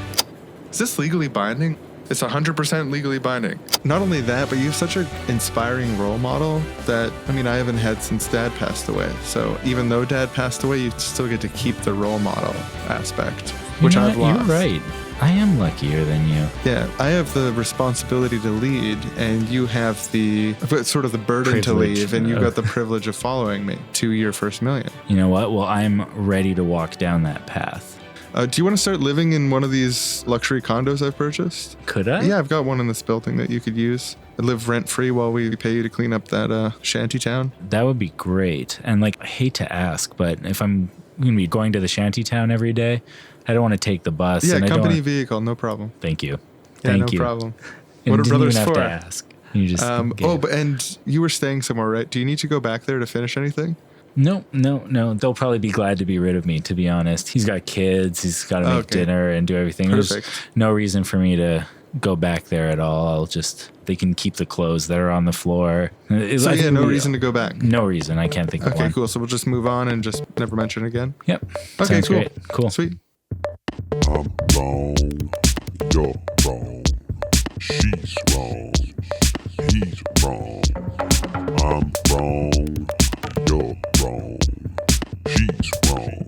[SPEAKER 1] Is this legally binding? It's 100% legally binding. Not only that, but you have such an inspiring role model that, I haven't had since Dad passed away. So even though Dad passed away, you still get to keep the role model aspect, which I've lost.
[SPEAKER 2] You're right. I am luckier than you.
[SPEAKER 1] Yeah, I have the responsibility to lead, and you have the sort of the burden to leave, and you've got the privilege of following me to your first $1 million.
[SPEAKER 2] You know what? Well, I'm ready to walk down that path.
[SPEAKER 1] Do you want to start living in one of these luxury condos I've purchased?
[SPEAKER 2] Could I?
[SPEAKER 1] Yeah, I've got one in this building that you could use. I'd live rent-free while we pay you to clean up that shanty town.
[SPEAKER 2] That would be great. And I hate to ask, but if I'm going to be going to the shanty town every day, I don't want to take the bus.
[SPEAKER 1] Yeah, company vehicle, no problem.
[SPEAKER 2] Thank you.
[SPEAKER 1] Yeah, no problem. What are brothers for?
[SPEAKER 2] You didn't have to ask. You just
[SPEAKER 1] and you were staying somewhere, right? Do you need to go back there to finish anything?
[SPEAKER 2] No. They'll probably be glad to be rid of me, to be honest. He's got kids. He's got to make dinner and do everything.
[SPEAKER 1] Perfect.
[SPEAKER 2] There's no reason for me to go back there at all. They can keep the clothes that are on the floor.
[SPEAKER 1] No reason to go back.
[SPEAKER 2] No reason. I can't think of one.
[SPEAKER 1] Okay, cool. So we'll just move on and just never mention it again?
[SPEAKER 2] Yep.
[SPEAKER 1] Okay,
[SPEAKER 2] Sounds
[SPEAKER 1] cool.
[SPEAKER 2] Great. Cool.
[SPEAKER 1] Sweet.
[SPEAKER 3] I'm wrong, you're wrong, she's wrong, he's wrong. I'm wrong, you're wrong, she's wrong,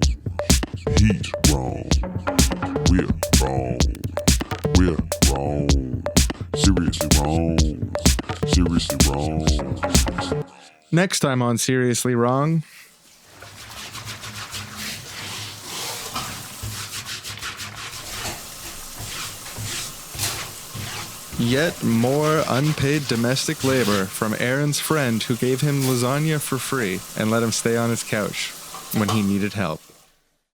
[SPEAKER 3] he's wrong, we're We're wrong. Seriously wrong. Seriously wrong.
[SPEAKER 1] Next time on Seriously Wrong. Yet more unpaid domestic labor from Aaron's friend who gave him lasagna for free and let him stay on his couch when he needed help.